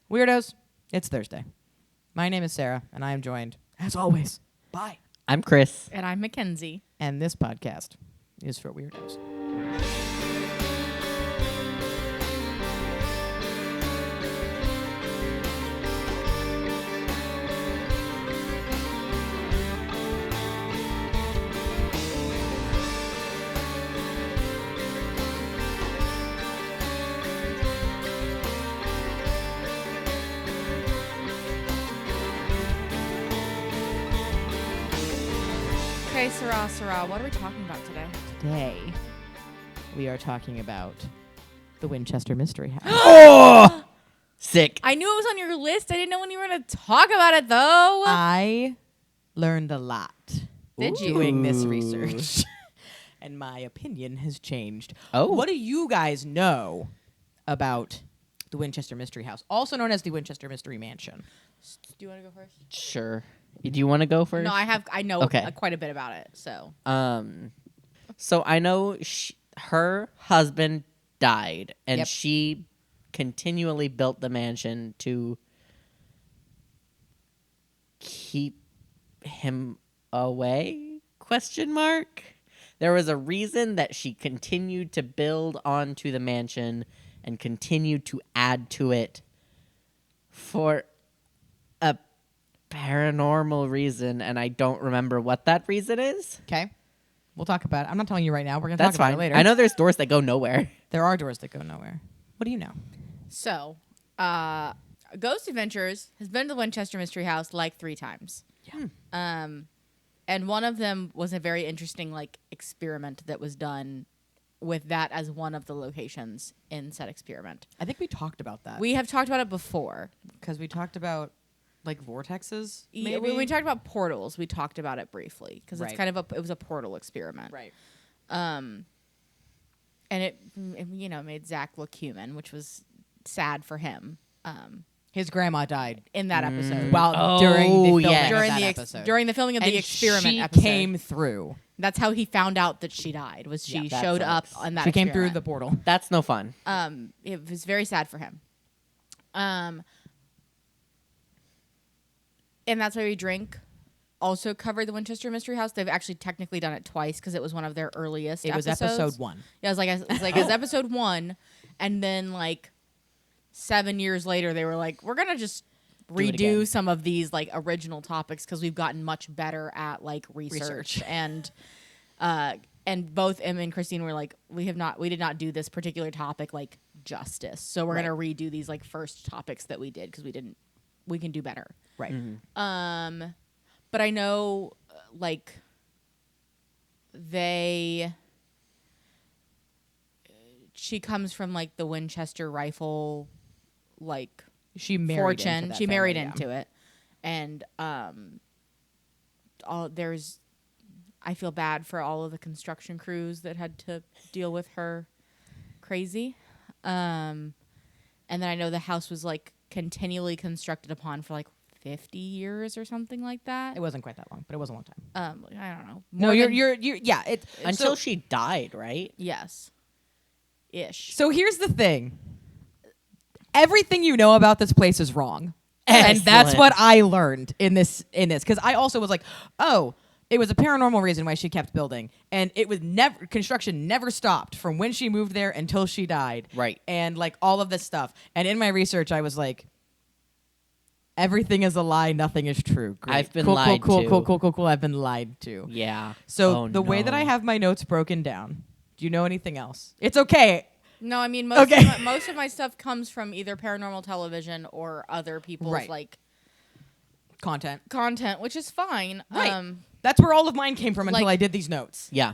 Weirdos, it's Thursday. My name is Sarah, and I am joined, as always, by... I'm Chris. And I'm Mackenzie. And this podcast is for weirdos. Okay, Sarah, what are we talking about today? Today, we are talking about the Winchester Mystery House. Oh! Sick. I knew it was on your list. I didn't know when you were going to talk about it, though. I learned a lot Did you? doing this research, and my opinion has changed. Oh. What do you guys know about the Winchester Mystery House, also known as the Winchester Mystery Mansion? Do you want to go first? Sure. Do you want to go first? No, I know Okay. quite a bit about it, so. So I know her husband died, and Yep. she continually built the mansion to keep him away? Question mark. There was a reason that she continued to build onto the mansion and continued to add to it for a paranormal reason, and I don't remember what that reason is. Okay. We'll talk about it. I'm not telling you right now. We're going to That's talk about fine. it later. I know there's doors that go nowhere. There are doors that go nowhere. What do you know? So, Ghost Adventures has been to the Winchester Mystery House like 3 times. Yeah. And one of them was a very interesting experiment that was done with that as one of the locations in said experiment. I think we talked about that. We have talked about it before. Because we talked about, vortexes, Yeah, maybe? when we talked about portals, we talked about it briefly because Right. it's kind of it was a portal experiment. Right. And it made Zach look human, which was sad for him. His grandma died In that episode. during the filming yes. of during that the episode. during the filming of and the experiment she episode. came through. That's how he found out that she died. Was she Yeah, that showed up sucks. on that She came through experiment. the portal. That's no fun. It was very sad for him. And That's Why We Drink also covered the Winchester Mystery House. They've actually technically done it twice because it was one of their earliest It was episodes. episode 1. Yeah, it was it's episode 1, and then 7 years later they were like, we're gonna just Do it redo again. some of these original topics because we've gotten much better at research. and both Em and Christine were like, we did not do this particular topic justice, so we're Right. gonna redo these first topics that we did because we can do better. Right. Mm-hmm. But I know, she comes from the Winchester rifle, She married fortune. into that She married family, into it, and I feel bad for all of the construction crews that had to deal with her crazy. And then I know the house was continually constructed upon for 50 years or something like that. It wasn't quite that long, but it was a long time. I don't know. No, More you're than- yeah. It Until so, she died, right? yes, ish. so here's the thing. Everything you know about this place is wrong, and that's Excellent. what I learned in this. Because I also was like, oh, it was a paranormal reason why she kept building, and it was construction never stopped from when she moved there until she died. Right. And all of this stuff. And in my research, I was like, everything is a lie. Nothing is true. Great. I've been cool, lied cool, to. Cool, cool, cool, cool. I've been lied to. Yeah. So Oh, the way that I no. have my notes broken down, do you know anything else? It's okay. No, I mean most Okay. most of my stuff comes from either paranormal television or other people's Right. Content. content, which is fine. Right. That's where all of mine came from until Like- I did these notes. Yeah.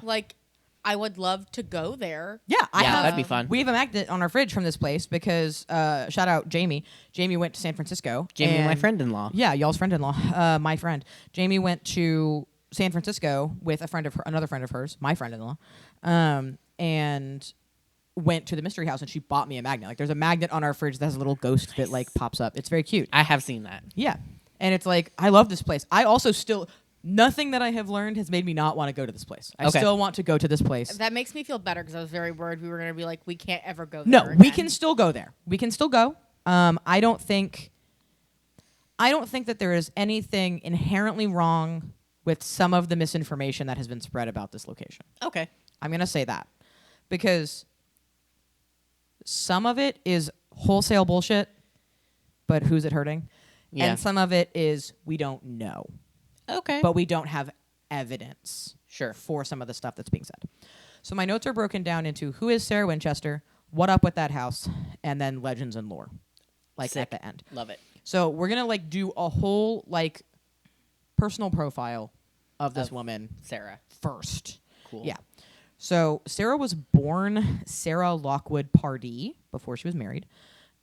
I would love to go there. Yeah, I Yeah, have. that'd be fun. We have a magnet on our fridge from this place because shout out Jamie. Jamie went to San Francisco. Jamie, my and- friend-in-law. Yeah, y'all's friend-in-law. My friend. Jamie went to San Francisco with another friend of hers, my friend-in-law, and went to the mystery house, and she bought me a magnet. There's a magnet on our fridge that has a little ghost that pops up. It's very cute. I have seen that. Yeah, and it's I love this place. I also still nothing that I have learned has made me not want to go to this place. I Okay. still want to go to this place. That makes me feel better because I was very worried we were going to be we can't ever go there. No, again. we can still go there. We can still go. I don't think that there is anything inherently wrong with some of the misinformation that has been spread about this location. Okay. I'm going to say that because some of it is wholesale bullshit, but who's it hurting? Yeah. And some of it is we don't know, Okay. but we don't have evidence Sure. for some of the stuff that's being said. So my notes are broken down into who is Sarah Winchester, what up with that house, and then legends and lore, like Sick. at the end. Love it. So we're gonna like do a whole like personal profile of this woman Sarah. first. Cool. Yeah. So Sarah was born Sarah Lockwood Pardee before she was married,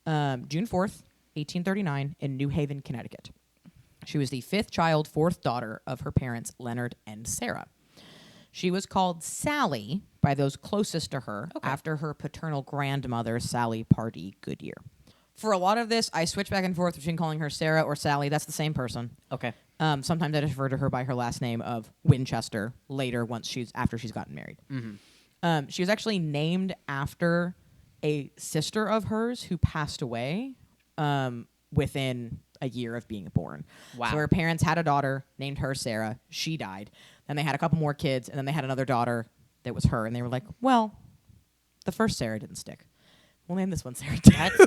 June 4th, 1839, in New Haven, Connecticut. She was the fifth child, fourth daughter of her parents, Leonard and Sarah. She was called Sally by those closest to her after her paternal grandmother, Sally Pardee Goodyear. For a lot of this, I switch back and forth between calling her Sarah or Sally. That's the same person. Okay. Sometimes I refer to her by her last name of Winchester later after she's gotten married. Mm-hmm. She was actually named after a sister of hers who passed away within a year of being born. Wow. So her parents had a daughter, named her Sarah. She died. Then they had a couple more kids, and then they had another daughter that was her. And they were like, well, the first Sarah didn't stick. We'll name this one Sarah. That's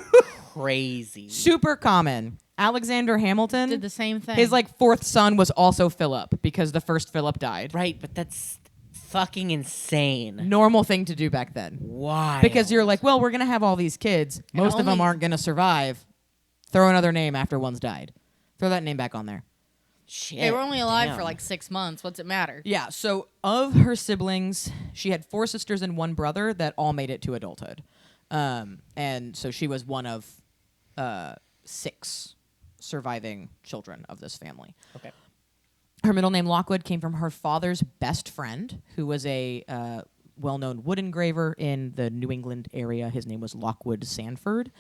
crazy. Super common. Alexander Hamilton Did the same thing. His like fourth son was also Philip because the first Philip died. Right, but that's fucking insane. Normal thing to do back then. Why? Because you're like, well, we're going to have all these kids. Most of them only- aren't going to survive. Throw another name after one's died. Throw that name back on there. Shit. they were only alive damn. for like 6 months. What's it matter? Yeah, so of her siblings, she had 4 sisters and 1 brother that all made it to adulthood. And so she was one of 6 surviving children of this family. Okay. Her middle name Lockwood came from her father's best friend, who was a well-known wood engraver in the New England area. His name was Lockwood Sanford.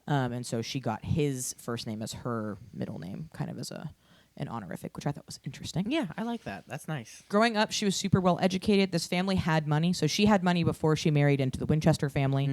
And so she got his first name as her middle name, kind of as an honorific, which I thought was interesting. Yeah, I like that. That's nice. Growing up, she was super well educated. This family had money, so she had money before she married into the Winchester family.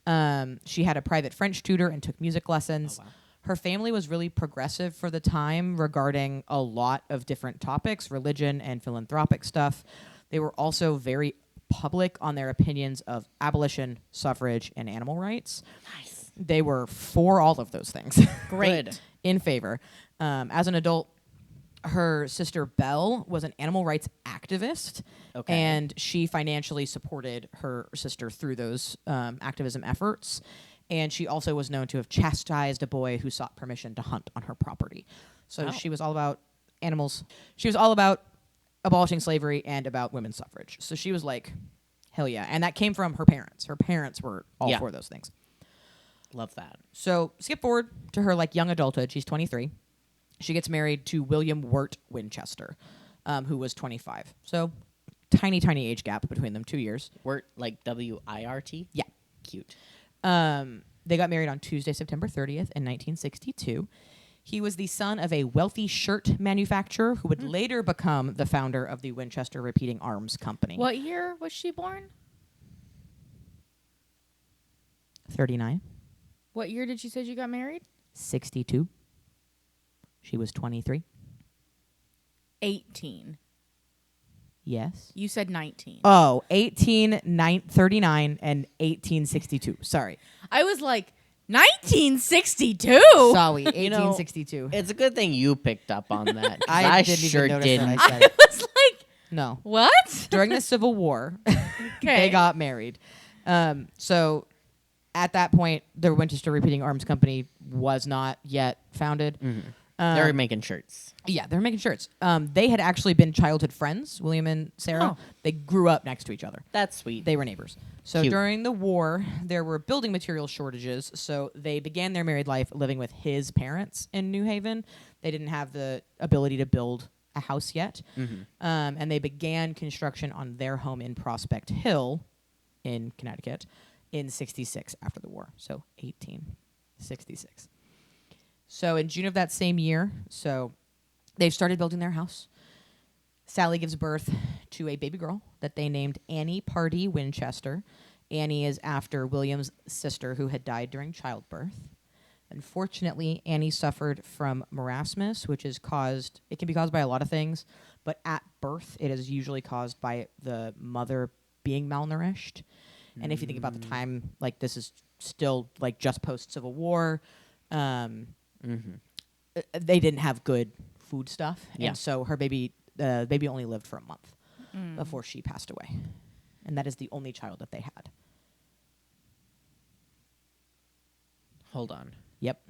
Mm-hmm. She had a private French tutor and took music lessons. Oh, wow. Her family was really progressive for the time regarding a lot of different topics, religion and philanthropic stuff. They were also very public on their opinions of abolition, suffrage, and animal rights. Nice. They were for all of those things. Great. In favor. As an adult, her sister Belle was an animal rights activist, Okay. and she financially supported her sister through those activism efforts. And she also was known to have chastised a boy who sought permission to hunt on her property. So Oh. she was all about animals. She was all about abolishing slavery and about women's suffrage. So she was like, hell yeah. And that came from her parents. Her parents were all Yeah. for those things. Love that. So skip forward to her like young adulthood. She's 23. She gets married to William Wirt Winchester, who was 25. So tiny age gap between them, 2 years. Wirt, like W-I-R-T? Yeah. Cute. They got married on Tuesday, September 30th in 1962. He was the son of a wealthy shirt manufacturer who would later become the founder of the Winchester Repeating Arms Company. What year was she born? 39. What year did she say she got married? 62. She was 23. 18. Yes. You said 19. Oh, 39 and 1862. Sorry. I was like, 1962? Sorry, You know, 1862. It's a good thing you picked up on that. 'Cause I I didn't sure even notice didn't. that I said I it. was like, No. what? During the Civil War, Okay. they got married. So at that point, the Winchester Repeating Arms Company was not yet founded. They were making shirts. Yeah, they were making shirts. They had actually been childhood friends, William and Sarah. Oh. They grew up next to each other. That's sweet. They were neighbors. So Cute. during the war, there were building material shortages. So they began their married life living with his parents in New Haven. They didn't have the ability to build a house yet. And they began construction on their home in Prospect Hill in Connecticut in 66 after the war. So 1866. So in June of that same year, so they've started building their house. Sally gives birth to a baby girl that they named Annie Pardee Winchester. Annie is after William's sister who had died during childbirth. Unfortunately, Annie suffered from marasmus, which can be caused by a lot of things, but at birth, it is usually caused by the mother being malnourished. And if you think about the time, like this is still like just post Civil War, they didn't have good food stuff, and so her baby only lived for a month before she passed away, and that is the only child that they had. Hold on. Yep.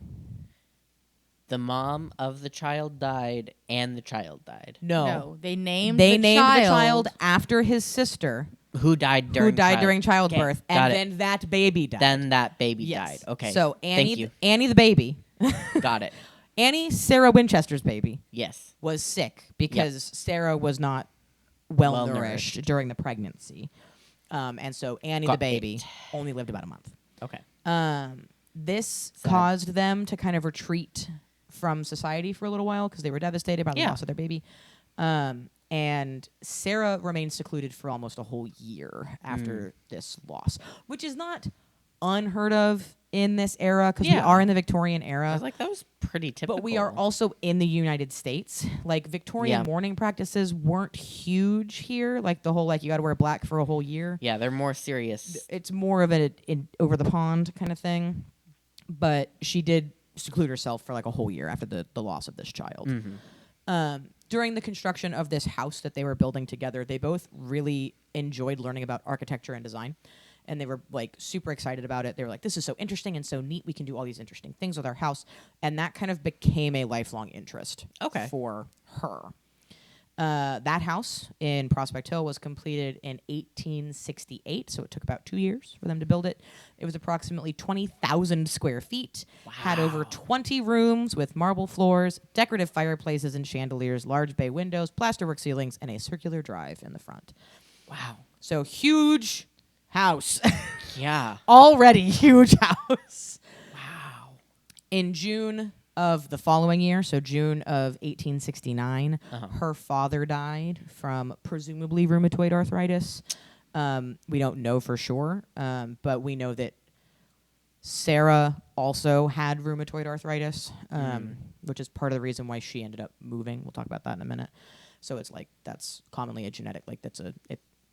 The mom of the child died, and the child died. No, they named they the named child. the child after his sister, Who died during childbirth, Got and it. then that baby died. Then that baby Yes. died. Okay. So Thank you. Annie the baby, Got it. Annie Sarah Winchester's baby, Yes. was sick because Sarah was not well nourished Well-nourished. during the pregnancy, and so Annie Got the baby it. only lived about a month. Okay. This Sad. caused them to kind of retreat from society for a little while because they were devastated by the loss of their baby. And Sarah remained secluded for almost a whole year after this loss, which is not unheard of in this era because we are in the Victorian I era. was like, that was pretty typical. But we are also in the United States. Like Victorian mourning practices weren't huge here. Like the whole you got to wear black for a whole year. Yeah, they're more serious. It's more of an over the pond kind of thing. But she did seclude herself for like a whole year after the loss of this child. During the construction of this house that they were building together, they both really enjoyed learning about architecture and design. And they were like super excited about it. They were like, this is so interesting and so neat. We can do all these interesting things with our house. And that kind of became a lifelong interest for her. That house in Prospect Hill was completed in 1868, so it took about 2 years for them to build it. It was approximately 20,000 square feet, had over 20 rooms with marble floors, decorative fireplaces and chandeliers, large bay windows, plasterwork ceilings, and a circular drive in the front. Wow. So huge house. Yeah. Already huge house. Wow. In June of the following year, so June of 1869, her father died from presumably rheumatoid arthritis. We don't know for sure, but we know that Sarah also had rheumatoid arthritis, which is part of the reason why she ended up moving. We'll talk about that in a minute. So it's like that's commonly a genetic,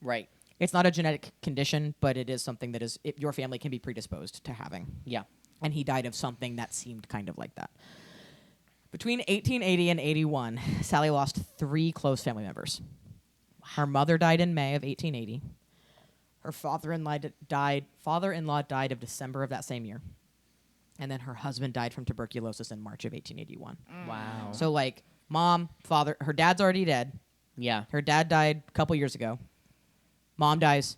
Right. It's not a genetic condition, but it is something that your family can be predisposed to having. Yeah. And he died of something that seemed kind of like that. Between 1880 and 81, Sally lost 3 close family members. Wow. Her mother died in May of 1880. Her father-in-law died of December of that same year. And then her husband died from tuberculosis in March of 1881. Wow. So mom, father, her dad's already dead. Yeah. Her dad died a couple years ago. Mom dies,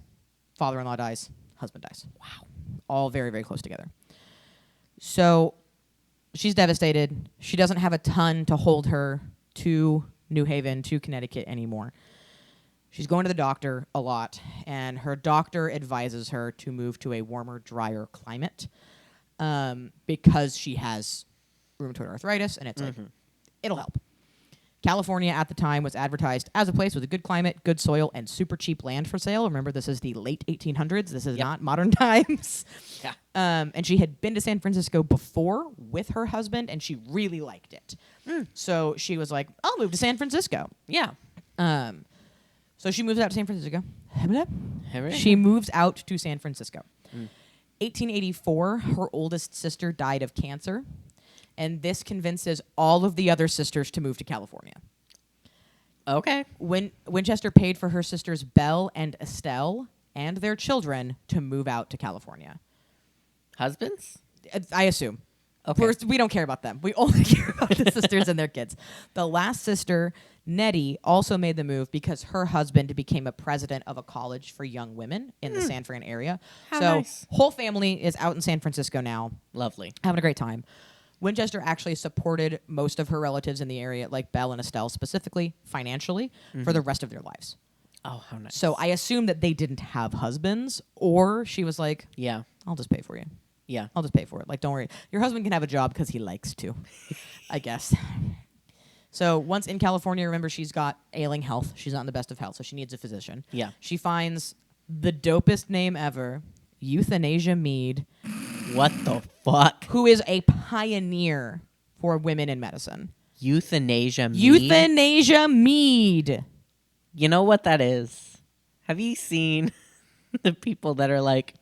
father-in-law dies, husband dies. Wow. All very, very close together. So she's devastated. She doesn't have a ton to hold her to New Haven, to Connecticut anymore. She's going to the doctor a lot, and her doctor advises her to move to a warmer, drier climate because she has rheumatoid arthritis, and it's it'll help. California at the time was advertised as a place with a good climate, good soil, and super cheap land for sale. Remember, this is the late 1800s. This is not modern times. Yeah. And she had been to San Francisco before with her husband, and she really liked it. So she was like, I'll move to San Francisco. Yeah. So she moves out to San Francisco. She moves out to San Francisco. 1884, her oldest sister died of cancer. And this convinces all of the other sisters to move to California. Okay. Winchester paid for her sisters Belle and Estelle and their children to move out to California. Husbands? I assume. Okay. We don't care about them. We only care about the sisters and their kids. The last sister, Nettie, also made the move because her husband became a president of a college for young women in the San Fran area. How so nice. Whole family is out in San Francisco now. Lovely. Having a great time. Winchester actually supported most of her relatives in the area, like Belle and Estelle specifically, financially, for the rest of their lives. Oh, how nice. So I assume that they didn't have husbands, or she was like, Yeah. I'll just pay for you. Yeah. I'll just pay for it. Like, don't worry. Your husband can have a job because he likes to, I guess. So once in California, remember, she's got ailing health. She's not in the best of health, so she needs a physician. Yeah. She finds the dopest name ever, Euthanasia Mead. What the fuck? who is a pioneer for women in medicine. Euthanasia mead? Euthanasia Mead. You know what that is? Have you seen the people that are like,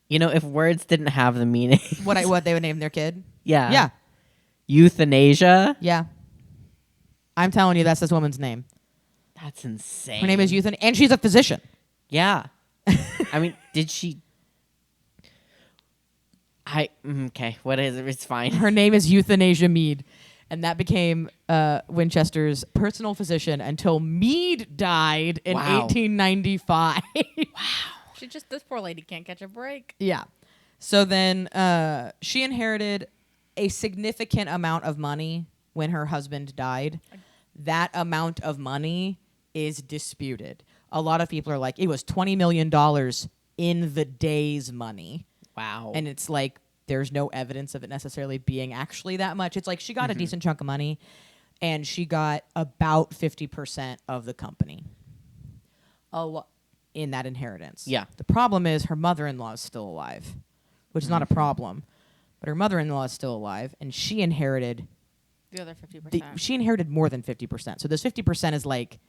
if words didn't have the meaning? What they would name their kid? Yeah. Yeah. Euthanasia? Yeah. I'm telling you, that's this woman's name. That's insane. Her name is and she's a physician. Yeah. I mean, did she... Okay, what is it? It's fine. Her name is Euthanasia Mead. And that became Winchester's personal physician until Mead died in Wow. 1895. This poor lady can't catch a break. Yeah. So then she inherited a significant amount of money when her husband died. That amount of money is disputed. A lot of people are like, it was $20 million in the day's money. Wow. And it's like, there's no evidence of it necessarily being actually that much. It's like she got a decent chunk of money, and she got about 50% of the company in that inheritance. Yeah. The problem is her mother-in-law is still alive, which is not a problem. But her mother-in-law is still alive, and she inherited The other 50%. she inherited more than 50%. So this 50% is like,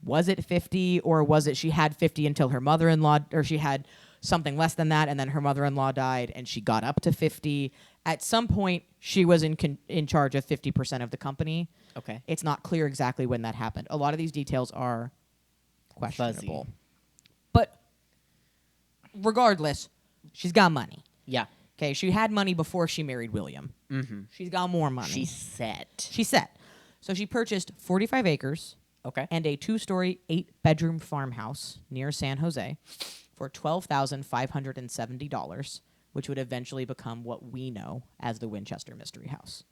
was it 50 or was it she had 50 until her mother-in-law, or she had something less than that and then her mother-in-law died and she got up to 50. At some point, she was in charge of 50% of the company. Okay. It's not clear exactly when that happened. A lot of these details are questionable. Fuzzy. But regardless, she's got money. Yeah. Okay, she had money before she married William. Mm-hmm. She's got more money. She's set. She's set. So she purchased 45 acres Okay. and a 2-story, 8-bedroom farmhouse near San Jose for $12,570, which would eventually become what we know as the Winchester Mystery House.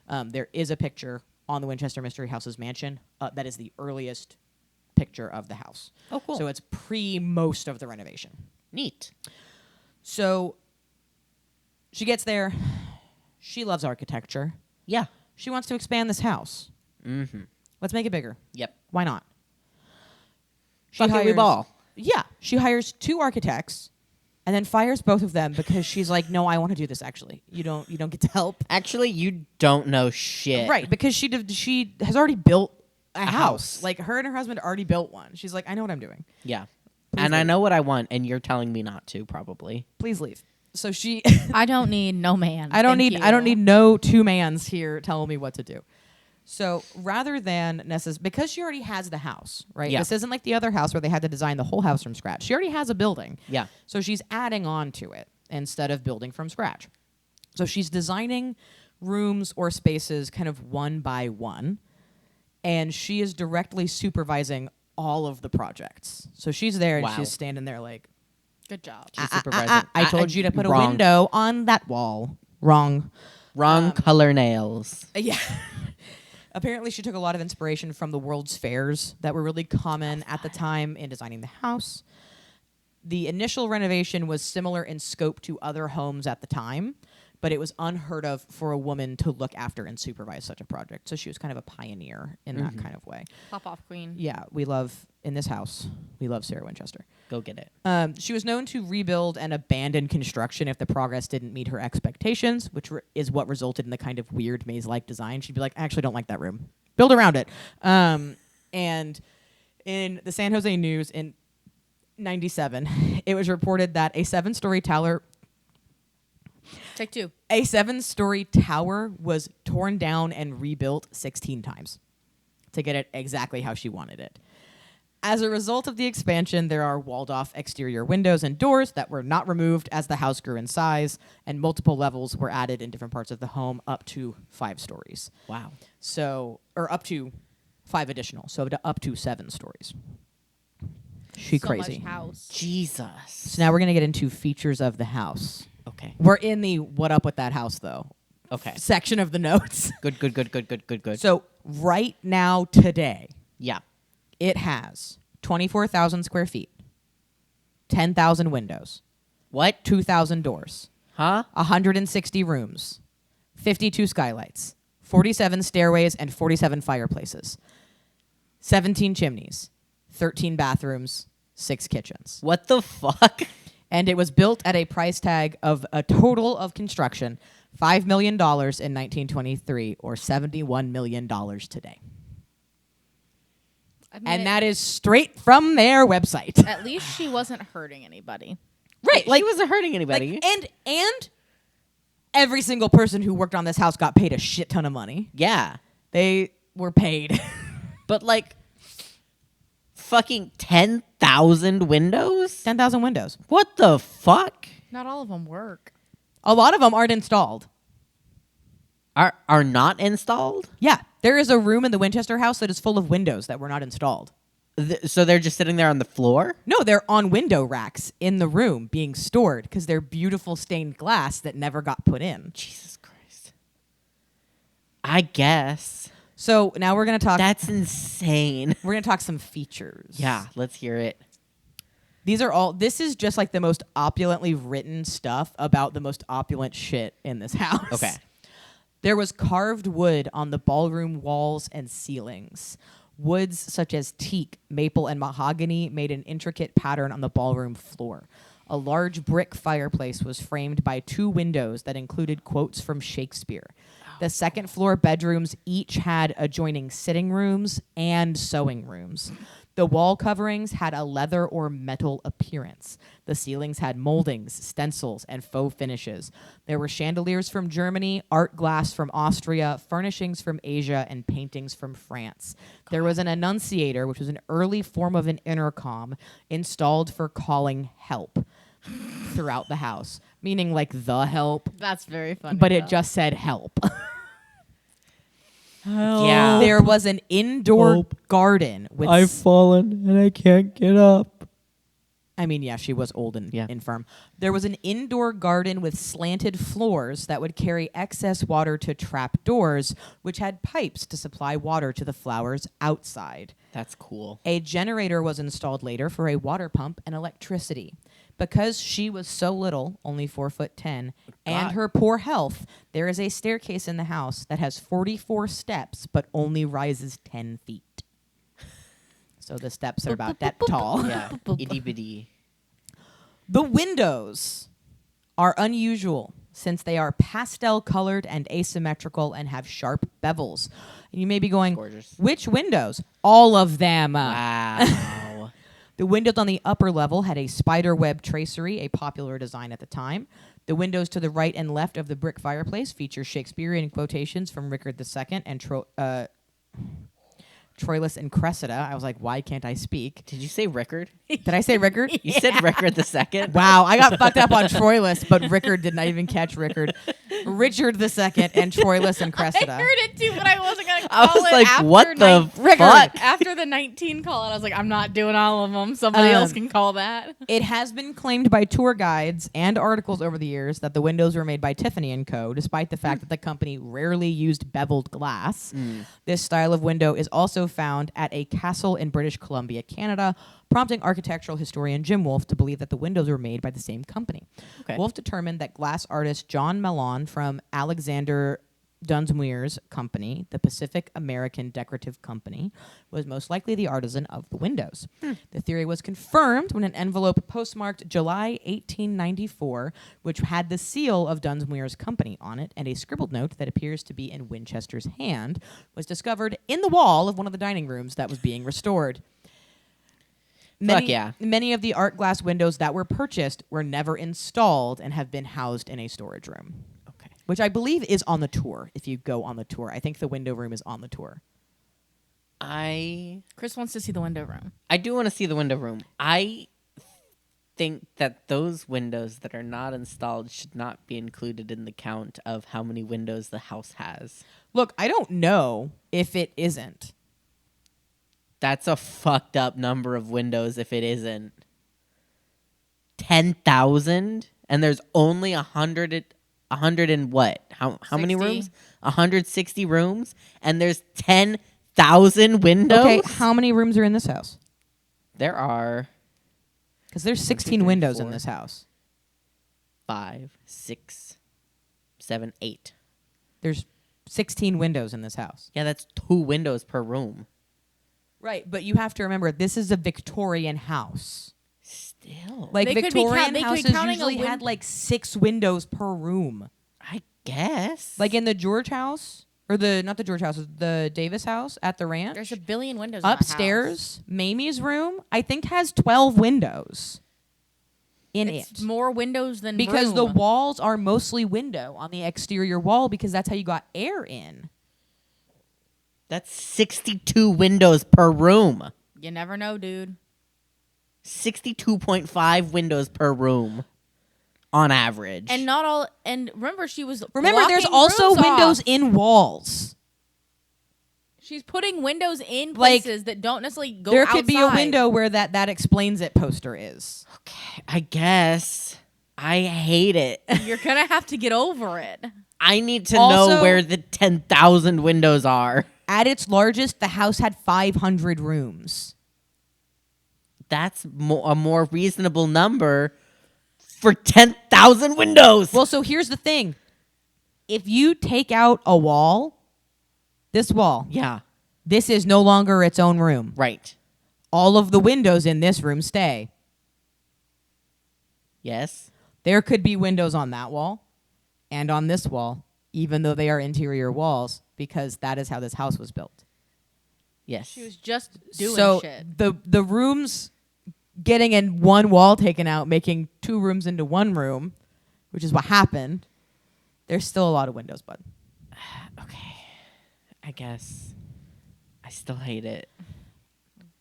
There is a picture on the Winchester Mystery House's mansion that is the earliest picture of the house. Oh, cool. So it's pre most of the renovation. Neat. So she gets there. She loves architecture. Yeah. She wants to expand this house. Mm-hmm. Let's make it bigger. Yep. Why not? Fuck it, we ball. Yeah. She hires 2 architects and then fires both of them because she's like, no, I want to do this actually. You don't get to help. Actually, you don't know shit. Right, because she has already built a house. house. Like her and her husband already built one. She's like, I know what I'm doing. Yeah. Please and I leave. know what I want, and you're telling me not to, probably. Please leave. So she I don't need no man. I don't Thank need you. no 2 mans here telling me what to do. So rather than because she already has the house, right? Yeah. This isn't like the other house where they had to design the whole house from scratch. She already has a building. Yeah. So she's adding on to it instead of building from scratch. So she's designing rooms or spaces kind of one by one, and she is directly supervising all of the projects. So she's there and Wow. she's standing there like, Good job. She's supervising. I told you to put a wrong. window on that wall. Wrong. Wrong color nails. Yeah. Apparently, she took a lot of inspiration from the World's Fairs that were really common at the time in designing the house. The initial renovation was similar in scope to other homes at the time, but it was unheard of for a woman to look after and supervise such a project. So she was kind of a pioneer in that kind of way. Pop off queen. Yeah, we love, in this house, we love Sarah Winchester. Go get it. She was known to rebuild and abandon construction if the progress didn't meet her expectations, which is what resulted in the kind of weird maze-like design. She'd be like, I actually don't like that room. Build around it. And in the San Jose News in 97, it was reported that a 7-story tower... Take 2. A 7-story tower was torn down and rebuilt 16 times to get it exactly how she wanted it. As a result of the expansion, there are walled-off exterior windows and doors that were not removed as the house grew in size, and multiple levels were added in different parts of the home up to 5 stories. Wow. So, or up to 5 additional, so up to 7 stories. She So crazy. much house. Jesus. So now we're going to get into features of the house. Okay. We're in the what up with that house, though, Okay. section of the notes. Good. So right now, today, Yeah. it has 24,000 square feet, 10,000 windows, What? 2,000 doors, Huh? 160 rooms, 52 skylights, 47 stairways, and 47 fireplaces, 17 chimneys, 13 bathrooms, 6 kitchens. What the fuck? And it was built at a price tag of a total of construction $5 million in 1923 or $71 million today. I mean, And that is straight from their website. at least she wasn't hurting anybody. Right. She wasn't hurting anybody. And every single person who worked on this house got paid a shit ton of money. Yeah. They were paid. But like fucking 10,000 windows? 10,000 windows. What the fuck? Not all of them work. A lot of them aren't installed. Are not installed? Yeah. There is a room in the Winchester house that is full of windows that were not installed. So they're just sitting there on the floor? No, they're on window racks in the room being stored because they're beautiful stained glass that never got put in. Jesus Christ. I guess. So now we're going to talk. That's insane. We're going to talk some features. Yeah, let's hear it. This is just like the most opulently written stuff about the most opulent shit in this house. Okay. There was carved wood on the ballroom walls and ceilings. Woods such as teak, maple, and mahogany made an intricate pattern on the ballroom floor. A large brick fireplace was framed by 2 windows that included quotes from Shakespeare. The second floor bedrooms each had adjoining sitting rooms and sewing rooms. The wall coverings had a leather or metal appearance. The ceilings had moldings, stencils, and faux finishes. There were chandeliers from Germany, art glass from Austria, furnishings from Asia, and paintings from France. There was an annunciator, which was an early form of an intercom, installed for calling help throughout the house, meaning like the help, That's very funny. but it though. just said help. Yeah. There was an indoor garden with fallen and I can't get up. I mean, yeah, she was old and Yeah. infirm. There was an indoor garden with slanted floors that would carry excess water to trap doors, which had pipes to supply water to the flowers outside. That's cool. A generator was installed later for a water pump and electricity. Because she was so little, only 4'10", and her poor health, there is a staircase in the house that has 44 steps but only rises 10 feet. So the steps are about that tall. Yeah. Itty bitty. The windows are unusual since they are pastel colored and asymmetrical and have sharp bevels. And you may be going, Gorgeous. which windows? All of them. Wow. The windows on the upper level had a spider web tracery, a popular design at the time. The windows to the right and left of the brick fireplace feature Shakespearean quotations from Richard II and Troilus and Cressida. I was like, why can't I speak? Did you say Rickard? Did I say Rickard? You said Rickard the second? Wow, I got fucked up on Troilus, but Rickard did not even catch Rickard. Richard II and Troilus and Cressida. I heard it too, but I wasn't gonna I call was it like, after what the fuck? After the 19 call, and I was like, I'm not doing all of them. Somebody else can call that. It has been claimed by tour guides and articles over the years that the windows were made by Tiffany & Co., despite the fact that the company rarely used beveled glass. This style of window is also found at a castle in British Columbia, Canada, prompting architectural historian Jim Wolfe to believe that the windows were made by the same company. Okay. Wolfe determined that glass artist John Mellon from Alexander Dunsmuir's company, the Pacific American Decorative Company, was most likely the artisan of the windows. The theory was confirmed when an envelope postmarked July 1894, which had the seal of Dunsmuir's company on it, and a scribbled note that appears to be in Winchester's hand, was discovered in the wall of one of the dining rooms that was being restored. Many of the art glass windows that were purchased were never installed and have been housed in a storage room. Okay. Which I believe is on the tour. If you go on the tour, I think the window room is on the tour. Chris wants to see the window room. I do want to see the window room. I think that those windows that are not installed should not be included in the count of how many windows the house has. Look, I don't know if it isn't. That's a fucked up number of windows if it isn't. 10,000? And there's only 100 and what? How many 60. rooms? 160 rooms? And there's 10,000 windows? Okay, how many rooms are in this house? There are Because there's 16 2, 3, windows in 4. this house. 5, 6, 7, 8. There's 16 windows in this house. Yeah, that's 2 windows per room. Right, but you have to remember, this is a Victorian house. Still. Still. Like They could be Victorian they could be houses counting a usually had like 6 windows per room. I guess. Like in the George house, or not the George house, the Davis house at the ranch. There's a billion windows in that house. Upstairs, Mamie's room, I think has 12 windows in It's it. more windows than Because the room. walls are mostly window on the exterior wall because that's how you got air in. That's 62 windows per room. You never know, dude. 62.5 windows per room on average. And not all. And remember, she was. Remember, there's blocking also rooms windows off. in walls. She's putting windows in Like, places that don't necessarily go There could be a outside. window where that explains it poster is. okay, I guess. I hate it. You're gonna have to get over it. I need to Also- know where the 10,000 windows are. At its largest, the house had 500 rooms. That's a more reasonable number for 10,000 windows. Well, so here's the thing. If you take out a wall, this wall, yeah, this is no longer its own room. right. All of the windows in this room stay. Yes. There could be windows on that wall and on this wall, even though they are interior walls, because that is how this house was built. Yes. She was just doing so shit. the rooms getting in one wall taken out, making 2 rooms into 1 room, which is what happened. There's still a lot of windows, bud. Okay. I guess. I still hate it.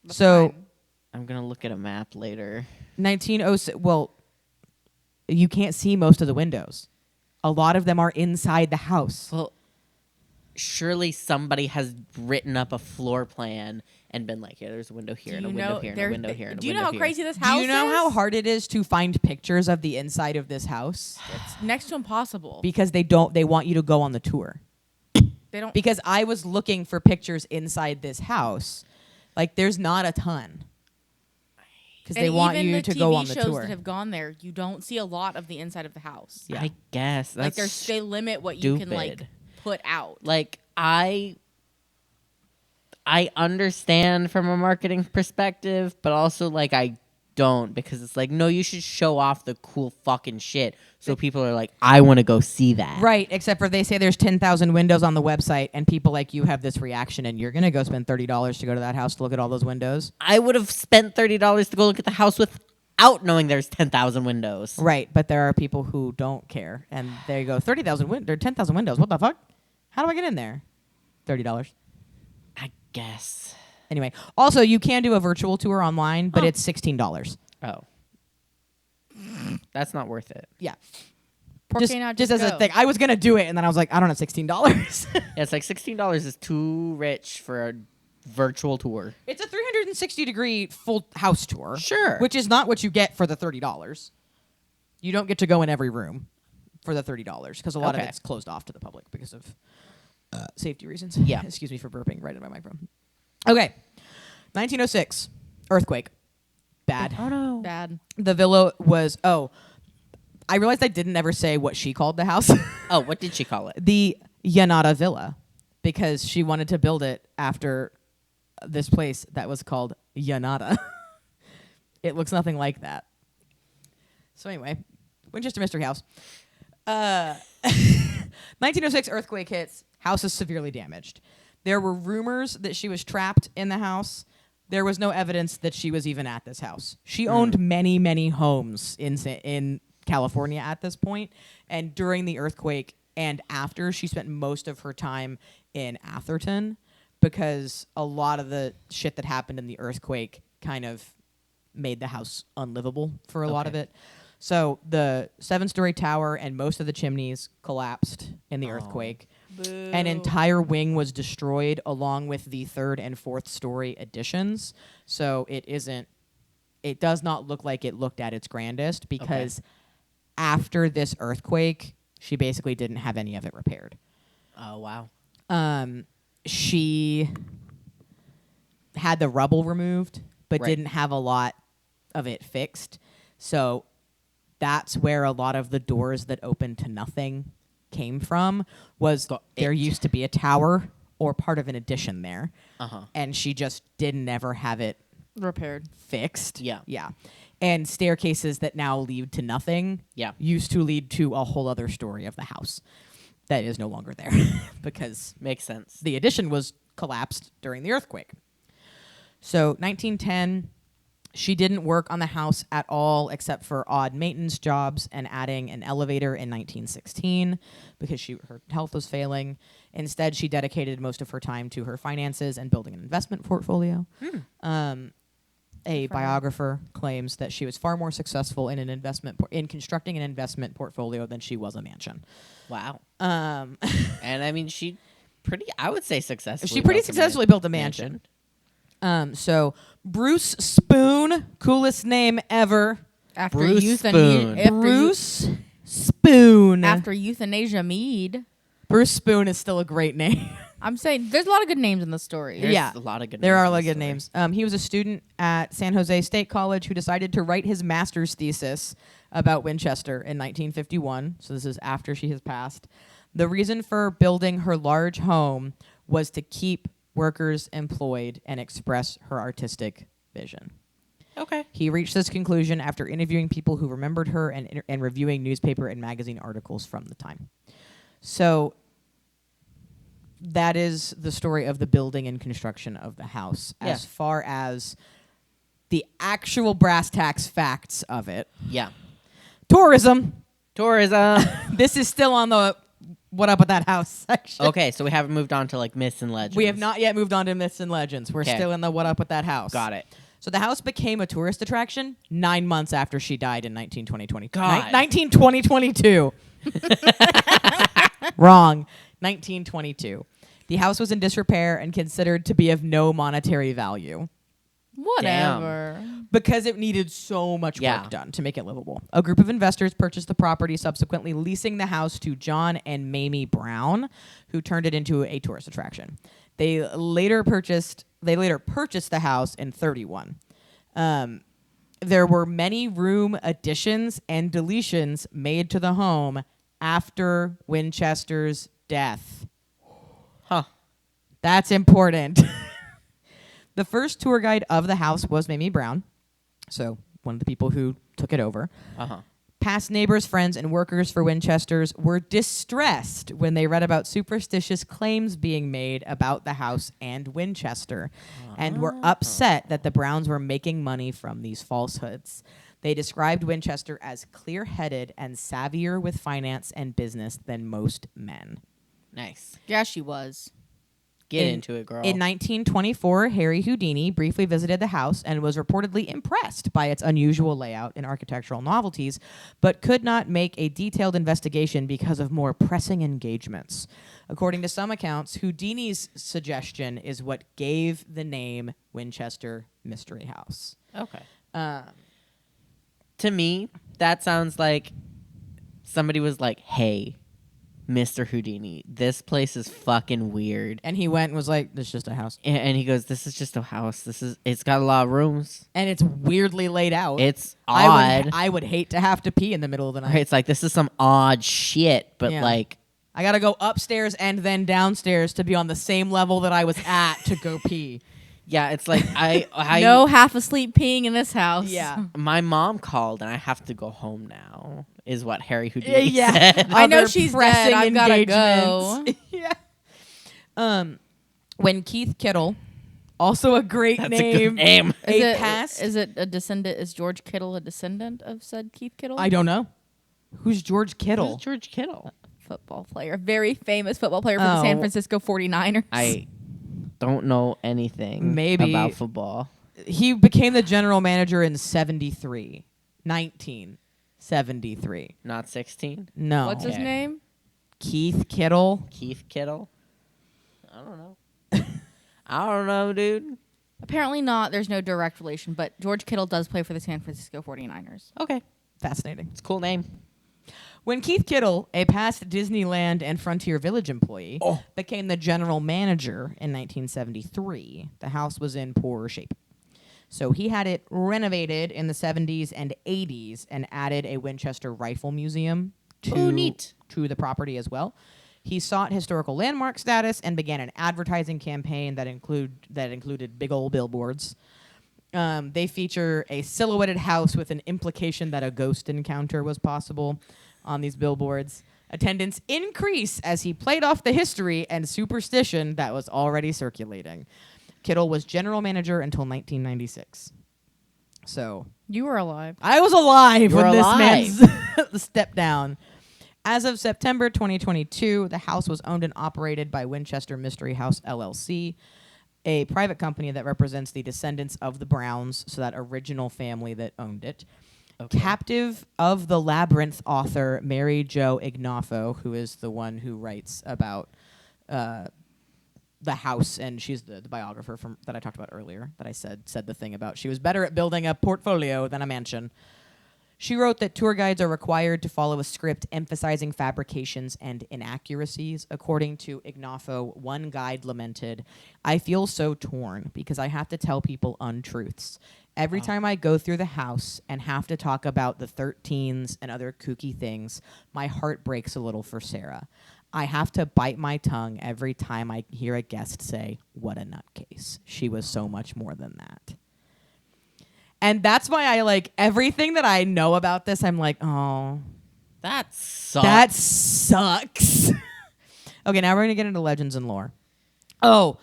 That's So fine. I'm going to look at a map later. 1906. Well, you can't see most of the windows. A lot of them are inside the house. Well, surely somebody has written up a floor plan and been like, yeah, there's a window here and a window here and a window here and a window here. Do you know how crazy this house Do is? you know how hard it is to find pictures of the inside of this house? It's next to impossible. Because they want you to go on the tour. They don't. Because I was looking for pictures inside this house. Like, there's not a ton. Because they and want even you the to TV go on the shows tour. that have gone there, you don't see a lot of the inside of the house. Yeah. I guess. Like That's they limit what you can like stupid. put out. Like, I understand from a marketing perspective, but also like I don't, because it's like, no, you should show off the cool fucking shit so people are like, I want to go see that. Right, except for they say there's 10,000 windows on the website, and people like you have this reaction, and you're going to go spend $30 to go to that house to look at all those windows. I would have spent $30 to go look at the house without knowing there's 10,000 windows. Right, but there are people who don't care, and there you go, 30,000 there are 10,000 windows. What the fuck? How do I get in there? $30. I guess. Anyway, also you can do a virtual tour online, but Huh. it's $16. Oh. That's not worth it. Yeah. Por Just, qué not just as a go? thing. I was going to do it, and then I was like, I don't have $16. Yeah, it's like $16 is too rich for a virtual tour. It's a 360-degree full house tour. Sure. Which is not what you get for the $30. You don't get to go in every room for the $30 because a lot of Okay. it's closed off to the public because of safety reasons. Yeah. Excuse me for burping right in my microphone. Okay. 1906. Earthquake. Bad. Oh no. Bad. The villa was, I realized I didn't ever say what she called the house. Oh, what did she call it? The Yanada Villa, because she wanted to build it after this place that was called Yanada. It looks nothing like that. So anyway, Winchester Mystery House. 1906 earthquake hits. House is severely damaged. There were rumors that she was trapped in the house. There was no evidence that she was even at this house. She owned many, many homes in California at this point, and during the earthquake and after, she spent most of her time in Atherton because a lot of the shit that happened in the earthquake kind of made the house unlivable for a lot of Okay. it. So the 7-story tower and most of the chimneys collapsed in the earthquake. Boo. An entire wing was destroyed along with the 3rd and 4th story additions. So it does not look like it looked at its grandest because after this earthquake, she basically didn't have any of it repaired. Oh wow. She had the rubble removed, but Right. didn't have a lot of it fixed. So that's where a lot of the doors that opened to nothing came from. There used to be a tower or part of an addition there, Uh-huh. and she just didn't ever have it Repaired. fixed. Yeah. Yeah. and staircases that now lead to nothing Yeah. used to lead to a whole other story of the house that is no longer there because Makes sense. the addition was collapsed during the earthquake. So 1910, she didn't work on the house at all except for odd maintenance jobs and adding an elevator in 1916 because her health was failing. Instead, she dedicated most of her time to her finances and building an investment portfolio. A biographer claims that she was far more successful in in constructing an investment portfolio than she was a mansion. Wow. And I mean, I would say successfully. She pretty successfully built a mansion. So Bruce Spoon, coolest name ever. After Bruce euthanasia, Spoon. Bruce Spoon. after euthanasia Mead. Bruce Spoon is still a great name. I'm saying there's a lot of good names in the story. There's Yeah. a lot of good There names are a in lot of this good story. names. He was a student at San Jose State College who decided to write his master's thesis about Winchester in 1951. So this is after she has passed. The reason for building her large home was to keep workers employed and express her artistic vision. Okay. He reached this conclusion after interviewing people who remembered her and reviewing newspaper and magazine articles from the time. So that is the story of the building and construction of the house. Yeah. As far as the actual brass tacks facts of it. Yeah. Tourism. Tourism. This is still on the what up with that house section. Okay, so we haven't moved on to like myths and legends. We have not yet moved on to myths and legends. We're 'Kay. still in the what up with that house. Got it. So the house became a tourist attraction 9 months after she died in 1920. God. 1922. Wrong. 1922. The house was in disrepair and considered to be of no monetary value Whatever. because it needed so much Yeah. work done to make it livable. A group of investors purchased the property, subsequently leasing the house to John and Mamie Brown, who turned it into a tourist attraction. They later purchased the house in 31. There were many room additions and deletions made to the home after Winchester's death. Huh. That's important. The first tour guide of the house was Mamie Brown, so one of the people who took it over. Uh-huh. Past neighbors, friends, and workers for Winchesters were distressed when they read about superstitious claims being made about the house and Winchester, and were upset that the Browns were making money from these falsehoods. They described Winchester as clear-headed and savvier with finance and business than most men. Nice. Yeah, she was. Get into it, girl. In 1924, Harry Houdini briefly visited the house and was reportedly impressed by its unusual layout and architectural novelties, but could not make a detailed investigation because of more pressing engagements. According to some accounts, Houdini's suggestion is what gave the name Winchester Mystery House. Okay. Uh, To me, that sounds like somebody was like, "Hey, Mr. Houdini, this place is fucking weird." and he went and was like, "This is just a house." And he goes, "This is just a house. It's got a lot of rooms. And it's weirdly laid out. It's odd. I would hate to have to pee in the middle of the night. It's like this is some odd shit, but Yeah. like I got to go upstairs and then downstairs to be on the same level that I was at to go pee. yeah, it's like I No half asleep peeing in this house. Yeah. my mom called and I have to go home now. Is what Harry Houdini Yeah. said. I know Other she's pressing dead. I've gotta engagements. Yeah. When Keith Kittle, also a great That's name. a good name. Is it a descendant? Is George Kittle a descendant of said Keith Kittle? I don't know. Who's George Kittle? Who's George Kittle? Football player, very famous football player for the San Oh. Francisco 49ers. I don't know anything Maybe. about football. He became the general manager in 1973. Not 16. No. What's his Okay. name? Keith Kittle. Keith Kittle. I don't know. I don't know, dude. Apparently not. There's no direct relation, but George Kittle does play for the San Francisco 49ers. Okay, Fascinating. it's a cool name. When Keith Kittle, a past Disneyland and Frontier Village employee, became the general manager in 1973, the house was in poor shape. So he had it renovated in the 70s and 80s and added a Winchester Rifle Museum Ooh, neat. to the property as well. He sought historical landmark status and began an advertising campaign that included big old billboards. They feature a silhouetted house with an implication that a ghost encounter was possible on these billboards. Attendance increased as he played off the history and superstition that was already circulating. Kittle was general manager until 1996. So You were alive. I was alive You were when this alive. man's stepped down. As of September 2022, the house was owned and operated by Winchester Mystery House LLC, a private company that represents the descendants of the Browns, so that original family that owned it. Okay. Captive of the Labyrinth author Mary Jo Ignafo, who is the one who writes about the house, and she's the biographer from that I talked about earlier, that I said the thing about she was better at building a portfolio than a mansion. She wrote that tour guides are required to follow a script emphasizing fabrications and inaccuracies. According to Ignafo, one guide lamented, "I feel so torn because I have to tell people untruths. Every time I go through the house and have to talk about the 13s and other kooky things, my heart breaks a little for Sarah. I have to bite my tongue every time I hear a guest say, 'What a nutcase.' She was so much more than that." And that's why I like everything that I know about this. I'm like, oh, That sucks. that sucks. Okay, now we're going to get into legends and lore. Oh,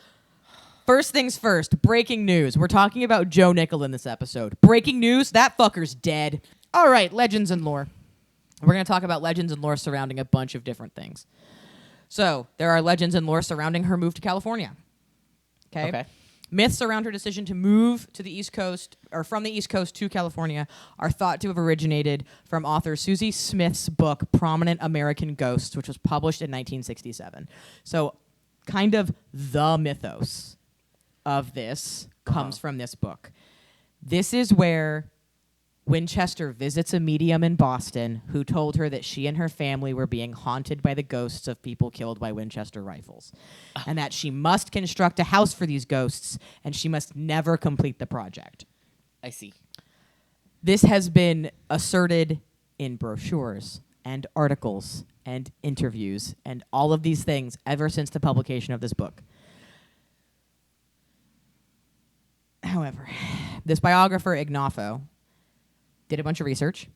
first things first, breaking news. We're talking about Joe Nickel in this episode. Breaking news, that fucker's dead. All right, legends and lore. We're going to talk about legends and lore surrounding a bunch of different things. So, there are legends and lore surrounding her move to California. Okay. Myths around her decision to move to the East Coast, or from the East Coast to California, are thought to have originated from author Susie Smith's book, Prominent American Ghosts, which was published in 1967. So, kind of the mythos of this comes from this book. This is where Winchester visits a medium in Boston who told her that she and her family were being haunted by the ghosts of people killed by Winchester rifles, and that she must construct a house for these ghosts, and she must never complete the project. I see. This has been asserted in brochures and articles and interviews and all of these things ever since the publication of this book. However, this biographer, Ignafo, did a bunch of research.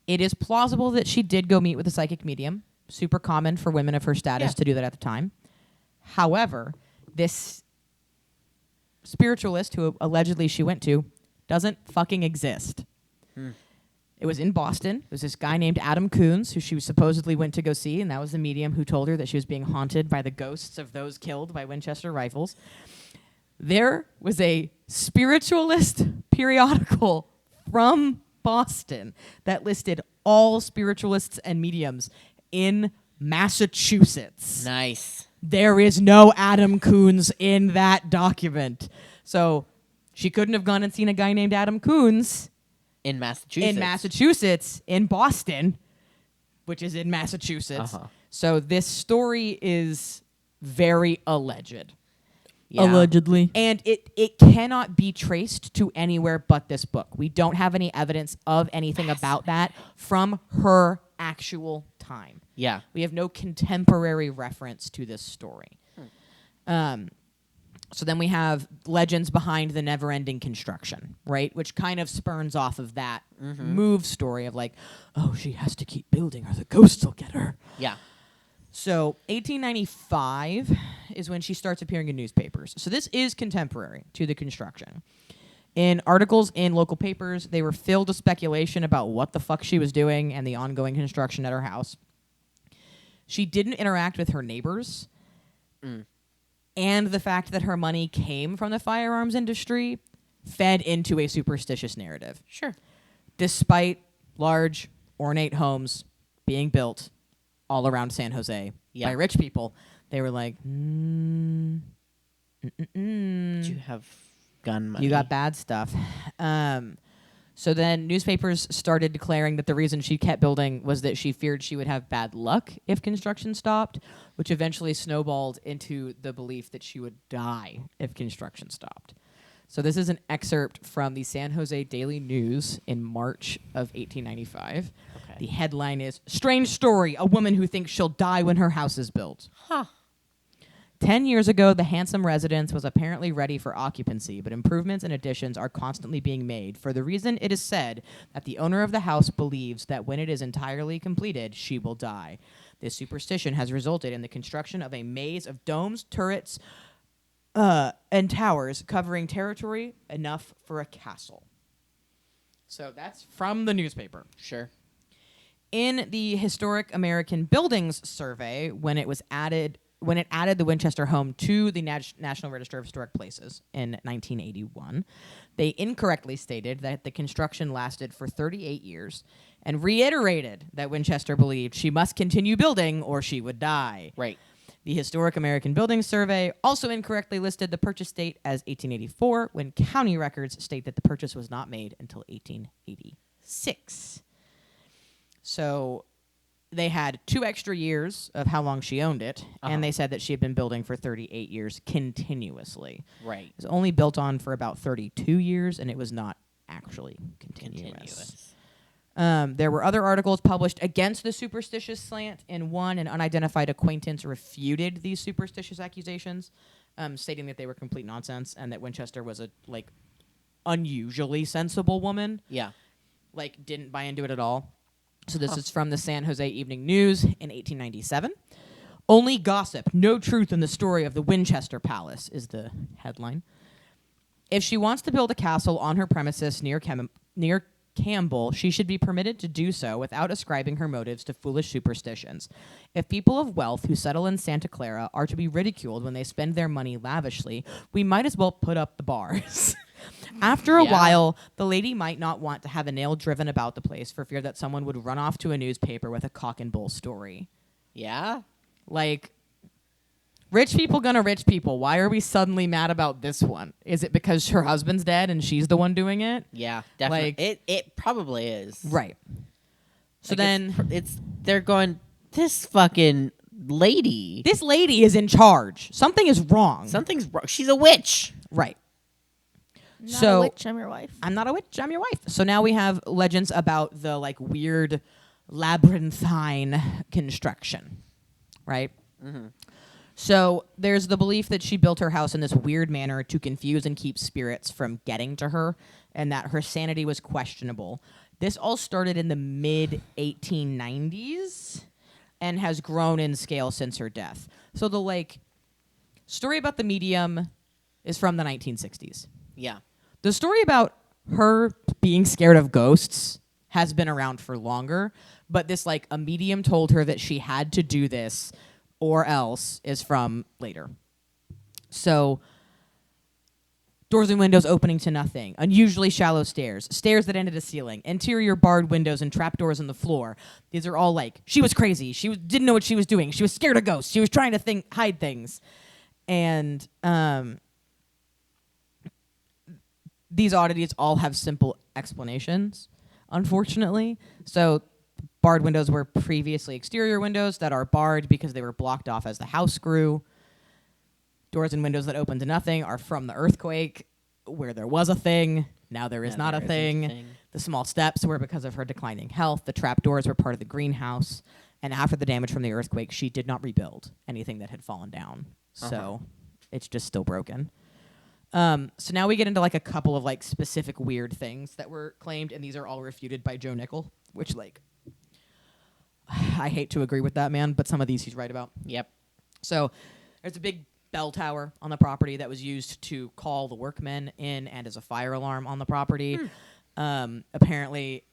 It is plausible that she did go meet with a psychic medium. Super common for women of her status to do that at the time. However, this spiritualist who allegedly she went to doesn't fucking exist. It was in Boston. It was this guy named Adam Coons who she supposedly went to go see, and that was the medium who told her that she was being haunted by the ghosts of those killed by Winchester rifles. There was a spiritualist periodical from Boston that listed all spiritualists and mediums in Massachusetts. Nice. There is no Adam Coons in that document. So she couldn't have gone and seen a guy named Adam Coons In Massachusetts. in Boston, which is in Massachusetts. So this story is very alleged. Yeah. Allegedly. And it cannot be traced to anywhere but this book. We don't have any evidence of anything about that from her actual time. Yeah. We have no contemporary reference to this story. So then we have legends behind the never-ending construction, right? Which kind of spurns off of that move story of like, oh, she has to keep building or the ghosts will get her. Yeah. So 1895 is when she starts appearing in newspapers. So this is contemporary to the construction. In articles in local papers, they were filled with speculation about what the fuck she was doing and the ongoing construction at her house. She didn't interact with her neighbors. And the fact that her money came from the firearms industry fed into a superstitious narrative. Sure. Despite large, ornate homes being built all around San Jose by rich people, they were like, Do you have gun money? you got bad stuff. So then newspapers started declaring that the reason she kept building was that she feared she would have bad luck if construction stopped, which eventually snowballed into the belief that she would die if construction stopped. So this is an excerpt from the San Jose Daily News in March of 1895. Okay. The headline is, "Strange Story, a woman who thinks she'll die when her house is built." Huh. 10 years ago, the handsome residence was apparently ready for occupancy, but improvements and additions are constantly being made for the reason it is said that the owner of the house believes that when it is entirely completed, she will die. This superstition has resulted in the construction of a maze of domes, turrets, and towers covering territory enough for a castle. So that's from the newspaper. Sure. In the Historic American Buildings Survey, when it added the Winchester home to the National Register of Historic Places in 1981, they incorrectly stated that the construction lasted for 38 years and reiterated that Winchester believed she must continue building or she would die. Right. The Historic American Buildings Survey also incorrectly listed the purchase date as 1884 when county records state that the purchase was not made until 1886. So they had 2 extra years of how long she owned it, and they said that she had been building for 38 years continuously. Right. It was only built on for about 32 years, and it was not actually continuous. There were other articles published against the superstitious slant, and one, an unidentified acquaintance, refuted these superstitious accusations, stating that they were complete nonsense and that Winchester was a unusually sensible woman. Yeah. Didn't buy into it at all. So this is from the San Jose Evening News in 1897. Only gossip, no truth in the story of the Winchester Palace is the headline. If she wants to build a castle on her premises near Campbell, she should be permitted to do so without ascribing her motives to foolish superstitions. If people of wealth who settle in Santa Clara are to be ridiculed when they spend their money lavishly, we might as well put up the bars. After a while, the lady might not want to have a nail driven about the place for fear that someone would run off to a newspaper with a cock and bull story. Yeah? Rich people gonna rich people. Why are we suddenly mad about this one? Is it because her husband's dead and she's the one doing it? Yeah, definitely. It probably is. Right. So then they're going, this fucking lady. This lady is in charge. Something is wrong. Something's wrong. She's a witch. Right. Not a witch, I'm your wife. I'm not a witch, I'm your wife. So now we have legends about the weird labyrinthine construction. Right? Mm-hmm. So there's the belief that she built her house in this weird manner to confuse and keep spirits from getting to her, and that her sanity was questionable. This all started in the mid-1890s and has grown in scale since her death. So the story about the medium is from the 1960s. Yeah. The story about her being scared of ghosts has been around for longer, but this a medium told her that she had to do this or else is from later. So, doors and windows opening to nothing, unusually shallow stairs that ended a ceiling, interior barred windows and trapdoors in the floor. These are all she was crazy. She didn't know what she was doing. She was scared of ghosts. She was trying to hide things. And these oddities all have simple explanations, unfortunately. So barred windows were previously exterior windows that are barred because they were blocked off as the house grew. Doors and windows that open to nothing are from the earthquake, where there was a thing. Now there is not a thing. The small steps were because of her declining health. The trapdoors were part of the greenhouse. And after the damage from the earthquake, she did not rebuild anything that had fallen down. So it's just still broken. So now we get into a couple of specific weird things that were claimed, and these are all refuted by Joe Nickel, which I hate to agree with that man, but some of these he's right about. Yep. So there's a big bell tower on the property that was used to call the workmen in and as a fire alarm on the property. Apparently,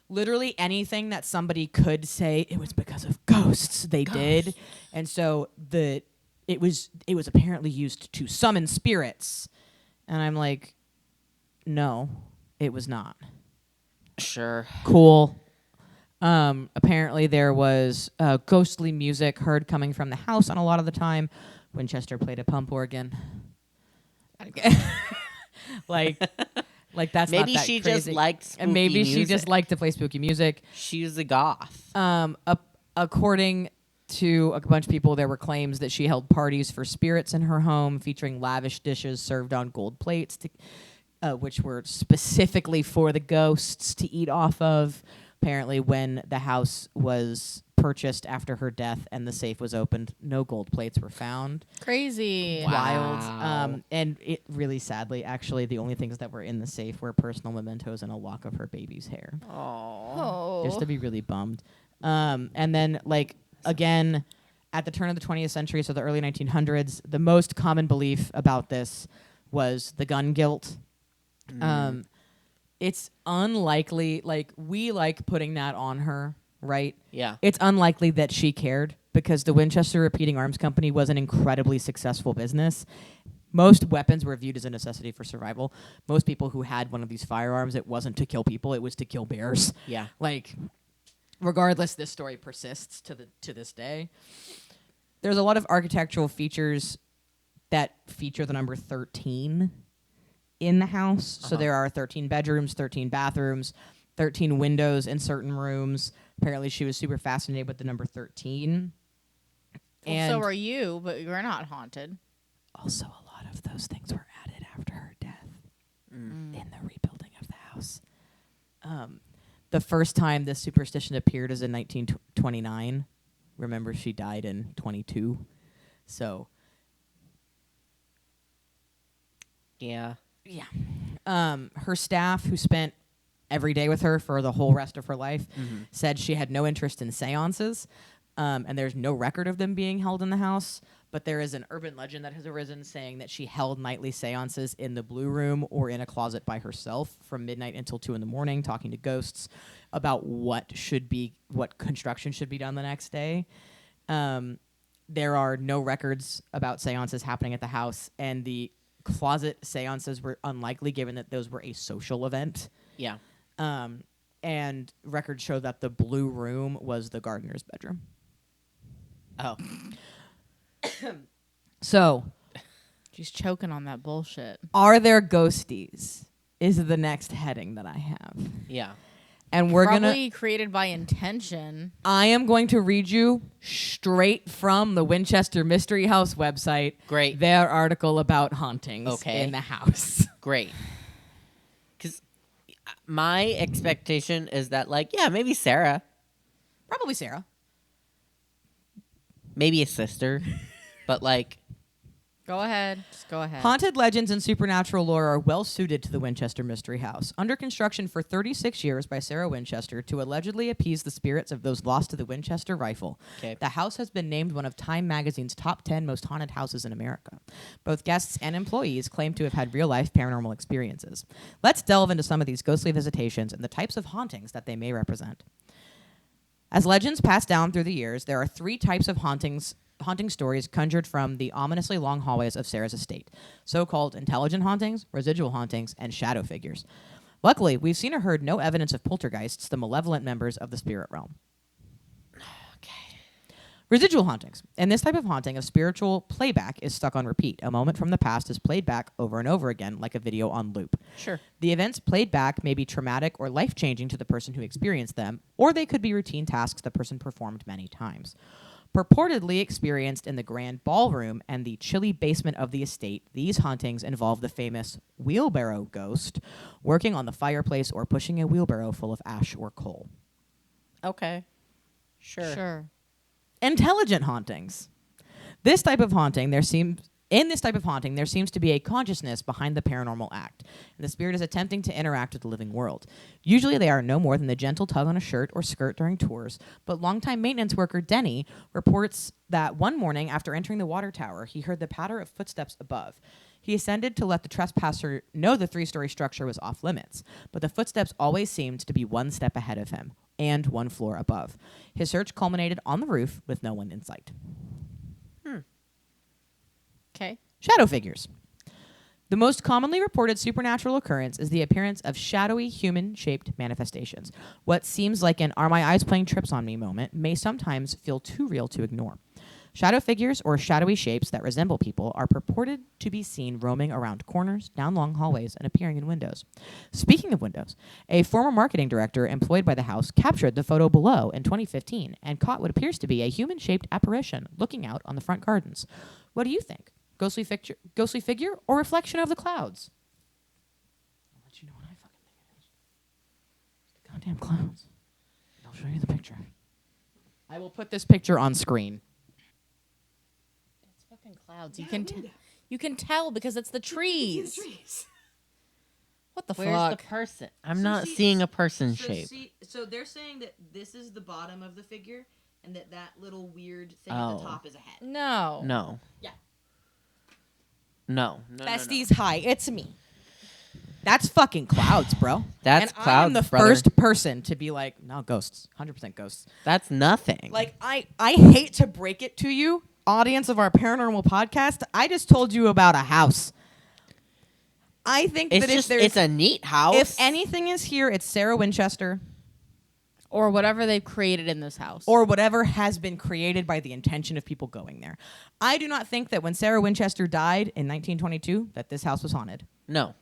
literally anything that somebody could say it was because of ghosts, they did. And so it was apparently used to summon spirits. And I'm no, it was not. Sure. Cool. Apparently there was ghostly music heard coming from the house on a lot of the time. Winchester played a pump organ. That's maybe not that she crazy. Just liked spooky and maybe music. she just liked to play spooky music. She's a goth. According to a bunch of people, there were claims that she held parties for spirits in her home, featuring lavish dishes served on gold plates, which were specifically for the ghosts to eat off of. Apparently, when the house was purchased after her death, and the safe was opened. No gold plates were found. Crazy. Wild. Wow. And it really sadly, actually, the only things that were in the safe were personal mementos and a lock of her baby's hair. Oh. Just to be really bummed. And then, like, again, at the turn of the 20th century, so the early 1900s, the most common belief about this was the gun guilt. It's unlikely, like, we like putting that on her, right? Yeah. It's unlikely that she cared because the Winchester Repeating Arms Company was an incredibly successful business. Most weapons were viewed as a necessity for survival. Most people who had one of these firearms, it wasn't to kill people, it was to kill bears. Yeah. Like, regardless, this story persists to this day. There's a lot of architectural features that feature the number 13 in the house. So there are 13 bedrooms, 13 bathrooms, 13 windows in certain rooms. Apparently she was super fascinated with the number 13. Well, so are you, but you're not haunted. Also, a lot of those things were added after her death in the rebuilding of the house. The first time this superstition appeared is in 1929. Remember, she died in 22. So, Yeah. her staff, who spent every day with her for the whole rest of her life, said she had no interest in seances, and there's no record of them being held in the house. But there is an urban legend that has arisen saying that she held nightly seances in the blue room or in a closet by herself from midnight until 2 a.m, talking to ghosts about what construction should be done the next day. There are no records about seances happening at the house, and the closet seances were unlikely given that those were a social event. Yeah. And records show that the blue room was the gardener's bedroom. Oh. So, She's choking on that bullshit. are there ghosties? Is the next heading that I have. Yeah. And we're Probably created by intention. I am going to read you straight from the Winchester Mystery House website. Great. Their article about hauntings in the house. Great. Because my expectation is that, like, yeah, maybe Sarah, Probably Sarah. maybe a sister, but, like, Go ahead. Just go ahead. Haunted legends and supernatural lore are well suited to the Winchester Mystery House. Under construction for 36 years by Sarah Winchester to allegedly appease the spirits of those lost to the Winchester rifle, the house has been named one of Time magazine's top 10 most haunted houses in America. Both guests and employees claim to have had real-life paranormal experiences. Let's delve into some of these ghostly visitations and the types of hauntings that they may represent. As legends pass down through the years, there are 3 types of haunting stories conjured from the ominously long hallways of Sarah's estate. So-called intelligent hauntings, residual hauntings, and shadow figures. Luckily, we've seen or heard no evidence of poltergeists, the malevolent members of the spirit realm. okay. Residual hauntings. In this type of haunting, a spiritual playback is stuck on repeat. A moment from the past is played back over and over again, like a video on loop. Sure. The events played back may be traumatic or life-changing to the person who experienced them, or they could be routine tasks the person performed many times. Purportedly experienced in the grand ballroom and the chilly basement of the estate, these hauntings involve the famous wheelbarrow ghost working on the fireplace or pushing a wheelbarrow full of ash or coal. Okay. Sure. Intelligent hauntings. In this type of haunting, there seems to be a consciousness behind the paranormal act, and the spirit is attempting to interact with the living world. Usually they are no more than the gentle tug on a shirt or skirt during tours, but longtime maintenance worker Denny reports that one morning after entering the water tower, he heard the patter of footsteps above. He ascended to let the trespasser know the 3-story structure was off limits, but the footsteps always seemed to be one step ahead of him and one floor above. His search culminated on the roof with no one in sight. Okay. Shadow figures. The most commonly reported supernatural occurrence is the appearance of shadowy human-shaped manifestations. What seems like an "are my eyes playing tricks on me" moment may sometimes feel too real to ignore. Shadow figures, or shadowy shapes that resemble people, are purported to be seen roaming around corners, down long hallways, and appearing in windows. Speaking of windows, a former marketing director employed by the house captured the photo below in 2015 and caught what appears to be a human-shaped apparition looking out on the front gardens. What do you think? Ghostly figure, or reflection of the clouds? I'll let you know what I fucking think it is. The goddamn clouds. I'll show you the picture. I will put this picture on screen. It's fucking clouds. You can tell because it's the trees. What the Where's fuck? the person? I'm not seeing a person shape. So they're saying that this is the bottom of the figure, and that little weird thing at at the the top top is a head. No. No. Yeah. No. Besties, hi, it's me. That's fucking clouds, bro. That's and clouds, I am the brother. first person to be like, no, ghosts. 100% ghosts. That's nothing. Like, I hate to break it to you, audience of our paranormal podcast. I just told you about a house. I think it's that just, if there's... it's a neat house. If anything is here, it's Sarah Winchester. Or whatever they've created in this house. Or whatever has been created by the intention of people going there. I do not think that when Sarah Winchester died in 1922, that this house was haunted. No.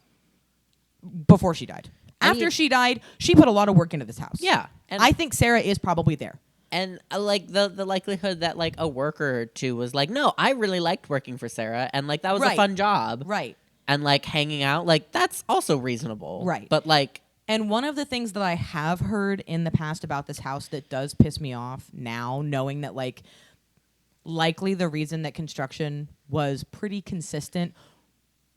Before she died. I After mean- she died, she put a lot of work into this house. Yeah. And I think Sarah is probably there. And like the likelihood that like a worker or two was like, no, I really liked working for Sarah, and like that was a Right. fun job, Right. and like hanging out, like that's also reasonable, Right. But like, And one of the things that I have heard in the past about this house that does piss me off now, knowing that like likely the reason that construction was pretty consistent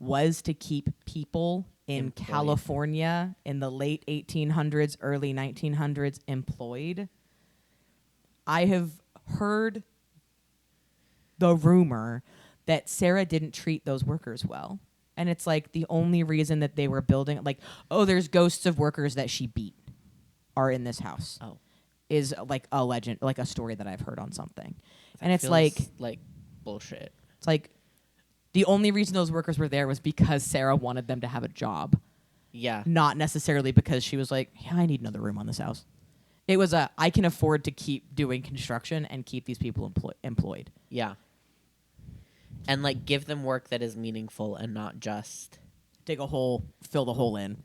was to keep people in Employed. California in the late 1800s, early 1900s employed. I have heard the rumor that Sarah didn't treat those workers well. And it's like the only reason that they were building, like, oh, there's ghosts of workers that she beat are in this house. Oh. Is like a legend, like a story that I've heard on something. And that it's feels like bullshit. it's like the only reason those workers were there was because Sarah wanted them to have a job, Yeah, not necessarily because she was like, yeah, I need another room on this house. It was I can afford to keep doing construction and keep these people employed. yeah, and like give them work that is meaningful and not just Dig a hole, fill the hole in.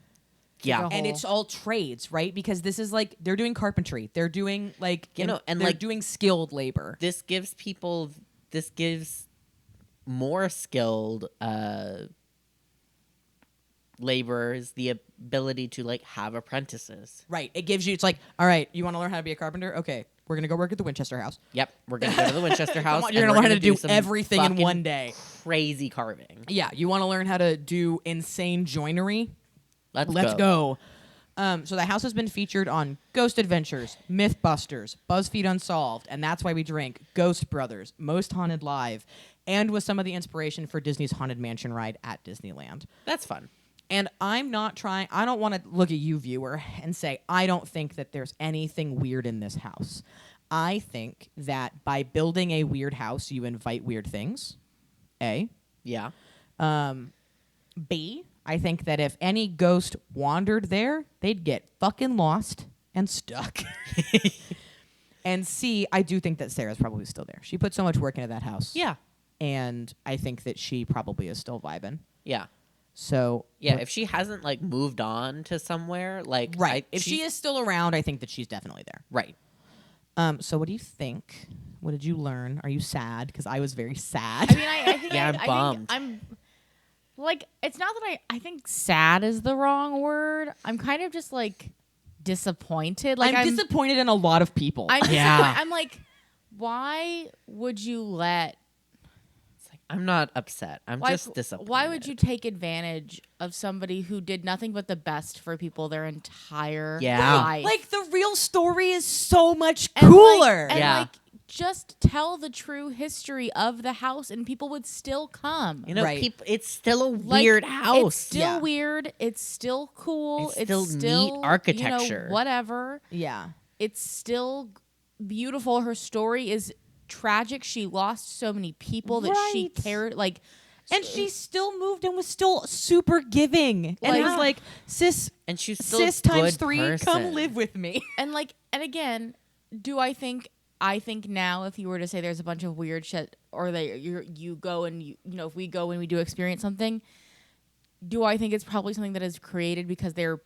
yeah. a And hole. it's all trades, right? Because this is like they're doing carpentry, they're doing like You know, and they're like doing skilled labor. This gives more skilled laborers the ability to like have apprentices. Right. It gives you. It's like, all right, you want to learn how to be a carpenter? Okay, we're gonna go work at the Winchester house. Yep, we're gonna go to the Winchester Come house. on, you're and gonna we're learn how to do some everything in fucking one day. Crazy carving. Yeah, you want to learn how to do insane joinery? Let's go. So the house has been featured on Ghost Adventures, Mythbusters, BuzzFeed Unsolved, and That's Why We Drink, Ghost Brothers, Most Haunted Live, and was some of the inspiration for Disney's Haunted Mansion ride at Disneyland. That's fun. And I'm not trying, I don't want to look at you, viewer, and say, I don't think that there's anything weird in this house. I think that by building a weird house, you invite weird things, A. Yeah. B, I think that if any ghost wandered there, they'd get fucking lost and stuck. And C, I do think that Sarah's probably still there. She put so much work into that house. Yeah. And I think that she probably is still vibing. Yeah. So Yeah. If she hasn't like moved on to somewhere, like right. If she is still around, I think that she's definitely there. right. So what do you think? What did you learn? Are you sad? Because I was very sad. I mean, I think Yeah, I'm I think bummed. I'm like, it's not that I think sad is the wrong word. I'm kind of just like disappointed. Like I'm disappointed in a lot of people. I'm Yeah. disappointed. I'm like, why would you let? It's like I'm not upset. I'm Why, just disappointed. why would you take advantage of somebody who did nothing but the best for people their entire Yeah. life? like the real story is so much And, cooler. Yeah. like just tell the true history of the house, and people would still come. You know, Right. people. It's still a Like, weird house. It's still Yeah. weird. It's still cool. It's still neat architecture. Whatever. Yeah. It's still beautiful. Her story is tragic. She lost so many people that she Right. cared. Like, And she still moved and was still super giving. And it was Like- like, sis, and she's still sis a times good 3, person. come live with me. and again, do I think? I think now, if you were to say there's a bunch of weird shit, or you go and you know, if we go and we do experience something, do I think it's probably something that is created because they're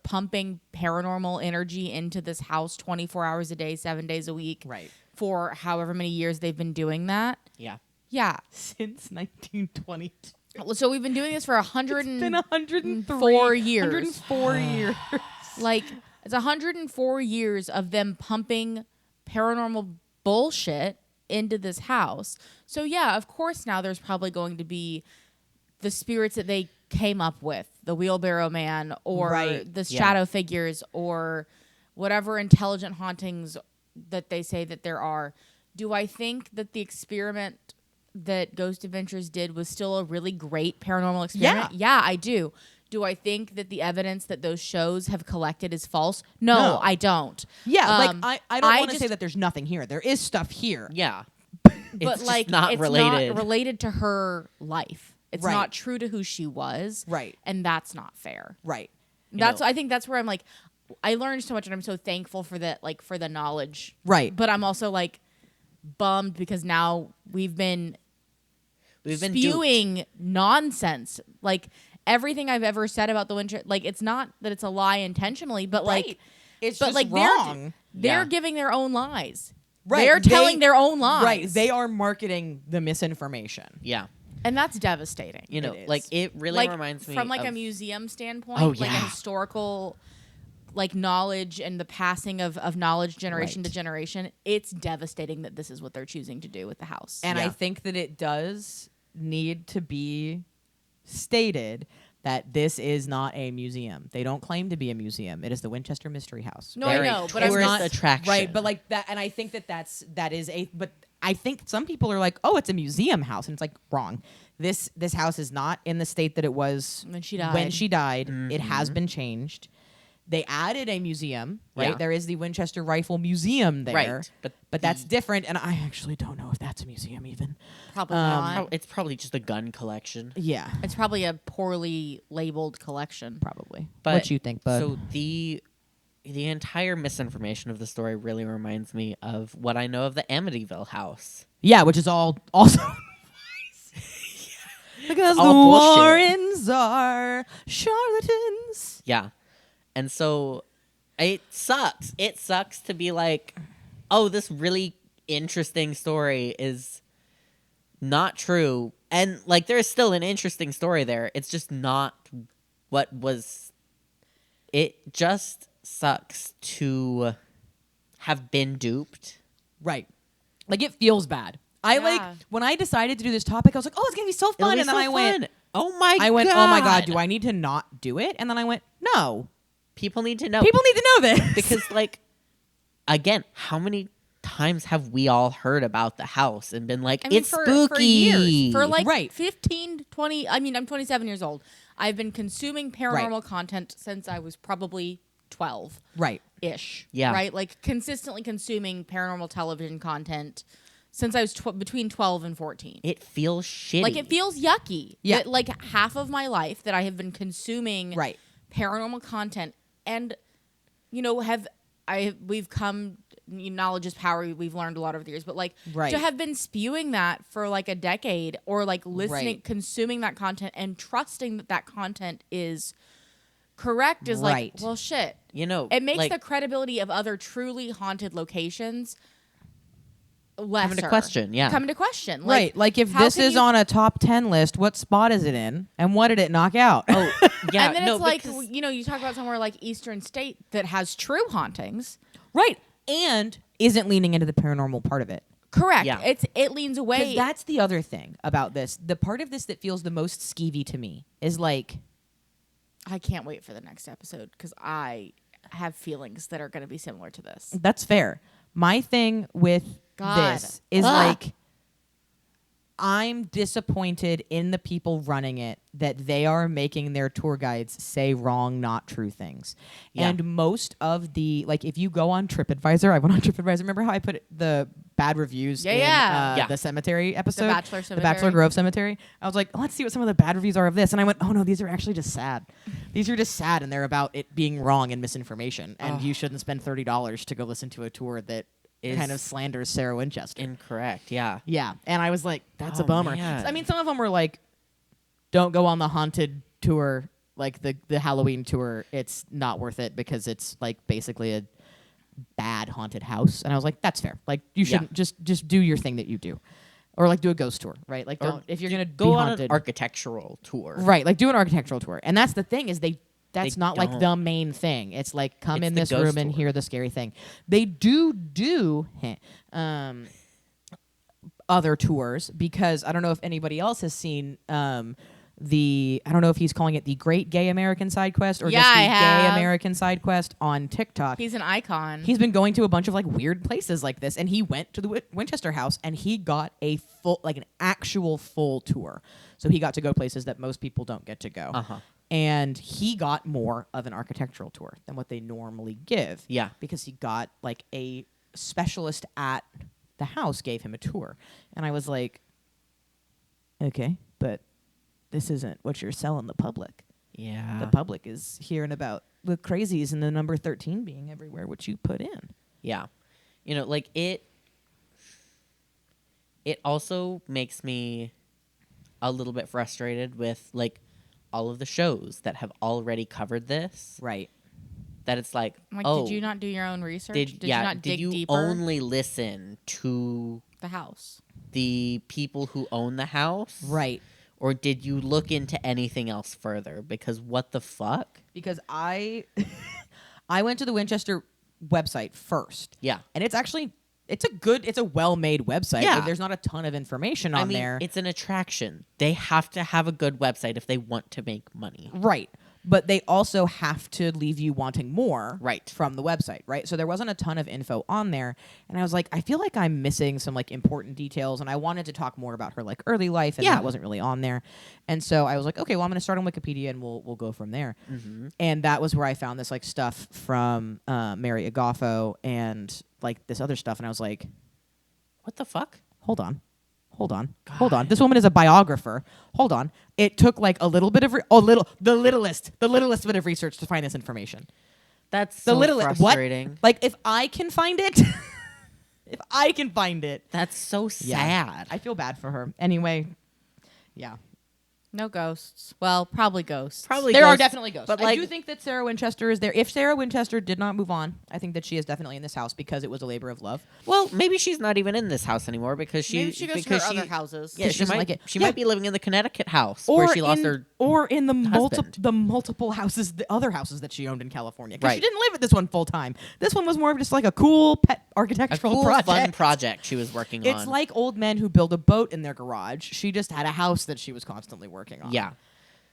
pumping paranormal energy into this house 24 hours a day, 7 days a week, Right. for however many years they've been doing that? Yeah. Yeah. Since 1922. So we've been doing this for It's been 104 4 years. 104 years. Like, it's 104 years of them pumping paranormal bullshit into this house. So yeah, of course now there's probably going to be the spirits that they came up with, the wheelbarrow man or the shadow figures or whatever intelligent hauntings that they say that there are. Do I think that the experiment that Ghost Adventures did was still a really great paranormal experiment? Yeah, I do. Do I think that the evidence that those shows have collected is false? No. I don't. Yeah, I don't want to say that there's nothing here. There is stuff here. Yeah. But it's like, just not it's related. not related to her life. It's Right. not true to who she was. Right. And that's not fair. Right. I think that's where I'm like, I learned so much and I'm so thankful for that, like for the knowledge. Right. But I'm also like bummed because now we've been spewing duped. nonsense. Like everything I've ever said about the Winchester, like it's not that it's a lie intentionally, but like it's but just like wrong. they're giving their own lies. Right. They're telling their own lies. Right. They are marketing the misinformation. Yeah. And that's devastating. You know, It is. like it really Like, reminds me from like of, a museum standpoint, Oh, like a yeah. historical like knowledge and the passing of knowledge generation Right. to generation, it's devastating that this is what they're choosing to do with the house. And I Yeah. think that it does need to be stated that this is not a museum. They don't claim to be a museum. It is the Winchester Mystery House. No, I very know, but I'm tourist not attraction. Right, but like that, and I think that is a. But I think some people are like, oh, it's a museum house, and it's like wrong. This house is not in the state that it was When she died. When she died, Mm-hmm. it has been changed. They added a museum, right? Yeah. There is the Winchester Rifle Museum there, Right, but that's different. And I actually don't know if that's a museum even. probably not. It's probably just a gun collection. Yeah, It's probably a poorly labeled collection. probably. But What you think, bud? So the entire misinformation of the story really reminds me of what I know of the Amityville house. Yeah, which is all also. Because the all bullshit. Warrens are charlatans. Yeah. And so it sucks. It sucks to be like, oh, this really interesting story is not true. And like there's still an interesting story there. It's just not what was. It just sucks to have been duped. Right. Like it feels bad. I like Yeah. when I decided to do this topic, I was like, oh, it's gonna be so fun. And then I went, oh my god. oh my god, do I need to not do it? And then I went, no. People need to know. People need to know this. Because like again, how many times have we all heard about the house and been like, I mean, it's for spooky years. For like Right. 15, 20. I mean, I'm 27 years old. I've been consuming paranormal content since I was probably 12 Right. ish. Yeah. Right? Like consistently consuming paranormal television content since I was between 12 and 14. It feels shitty. Like it feels yucky. Yeah. That, like half of my life that I have been consuming Right. paranormal content, and you know, we've come. Knowledge is power. We've learned a lot over the years, but like Right. to have been spewing that for like a decade, or like listening, Right. consuming that content, and trusting that that content is correct is Right. like, well, shit. you know, It makes like, the credibility of other truly haunted locations lesser. Come into question, yeah. Come into question. Like, Right. Like if how this can is you- on a top 10 list, what spot is it in? And what did it knock out? oh yeah, and then no, it's like, because- you know, you talk about somewhere like Eastern State that has true hauntings. Right. And isn't leaning into the paranormal part of it. Correct. Yeah. It leans away. Because that's the other thing about this. The part of this that feels the most skeevy to me is like, I can't wait for the next episode because I have feelings that are going to be similar to this. that's fair. My thing with God. this is Ugh. like, I'm disappointed in the people running it that they are making their tour guides say wrong, not true things. Yeah. And most of the, like, if you go on TripAdvisor, I went on TripAdvisor. Remember how I put the bad reviews in Yeah. the cemetery episode? Bachelor The Bachelor Cemetery. Grove Cemetery. I was like, let's see what some of the bad reviews are of this. And I went, oh no, these are actually just sad. These are just sad, and they're about it being wrong and misinformation. And you shouldn't spend $30 to go listen to a tour that Is kind of slanders Sarah Winchester. incorrect. Yeah. Yeah, and I was like, that's a Oh, bummer. man. I mean, some of them were like, don't go on the haunted tour, like the Halloween tour. It's not worth it because it's like basically a bad haunted house. And I was like, that's fair. Like you Yeah. shouldn't just do your thing that you do, or like do a ghost tour, right? Like Or don't if you're gonna Go be on haunted, an architectural tour. right? Like do an architectural tour. And that's the thing is they That's They not like don't. the main thing. It's like come It's in the this ghost room and tour. hear the scary thing. They do other tours because I don't know if anybody else has seen I don't know if he's calling it the Great Gay American Side Quest or Yeah, just the I Gay have. American Side Quest on TikTok. He's an icon. He's been going to a bunch of like weird places like this, and he went to the Winchester house and he got a full, like an actual full tour. So he got to go places that most people don't get to go. Uh-huh. And he got more of an architectural tour than what they normally give. Yeah. Because he got like a specialist at the house gave him a tour. And I was like, okay, but this isn't what you're selling the public. Yeah. The public is hearing about the crazies and the number 13 being everywhere, which you put in. Yeah. You know, like it also makes me a little bit frustrated with like all of the shows that have already covered this. Right. That it's like, Like, oh, did you not do your own research? did you not did dig you deeper? only listen to The house. the people who own the house? Right. Or did you look into anything else further? Because what the fuck? Because I went to the Winchester website first. Yeah. And it's a well-made website. Yeah. Like, there's not a ton of information on I mean, there. it's an attraction. They have to have a good website if they want to make money. Right. But they also have to leave you wanting more Right. from the website, right? So there wasn't a ton of info on there. And I was like, I feel like I'm missing some like important details. And I wanted to talk more about her like early life, and Yeah. that wasn't really on there. And so I was like, okay, well, I'm going to start on Wikipedia and we'll go from there. Mm-hmm. And that was where I found this like stuff from Mary Agafo and like this other stuff. And I was like, What the fuck? hold on. This woman is a biographer. Hold on. It took like a little bit of the littlest bit of research to find this information. That's The so littlest frustrating. What? Like if I can find it, That's so yeah. sad. I feel bad for her. Anyway, yeah. No ghosts. Well, probably ghosts. Probably There are ghosts, definitely ghosts. but, I like- do think that Sarah Winchester is there. If Sarah Winchester did not move on, I think that she is definitely in this house because it was a labor of love. Well, maybe she's not even in this house anymore because Maybe she goes to because her she, other houses. Yeah, She she doesn't might like it. she Yeah. might be living in the Connecticut house where she lost her. Or in the husband. multiple houses, the other houses that she owned in California. Because she Right. didn't live at this one full time. This one was more of just like a cool pet A architectural cool, project. fun project she was working on. It's like old men who build a boat in their garage. She just had a house that she was constantly working on. yeah,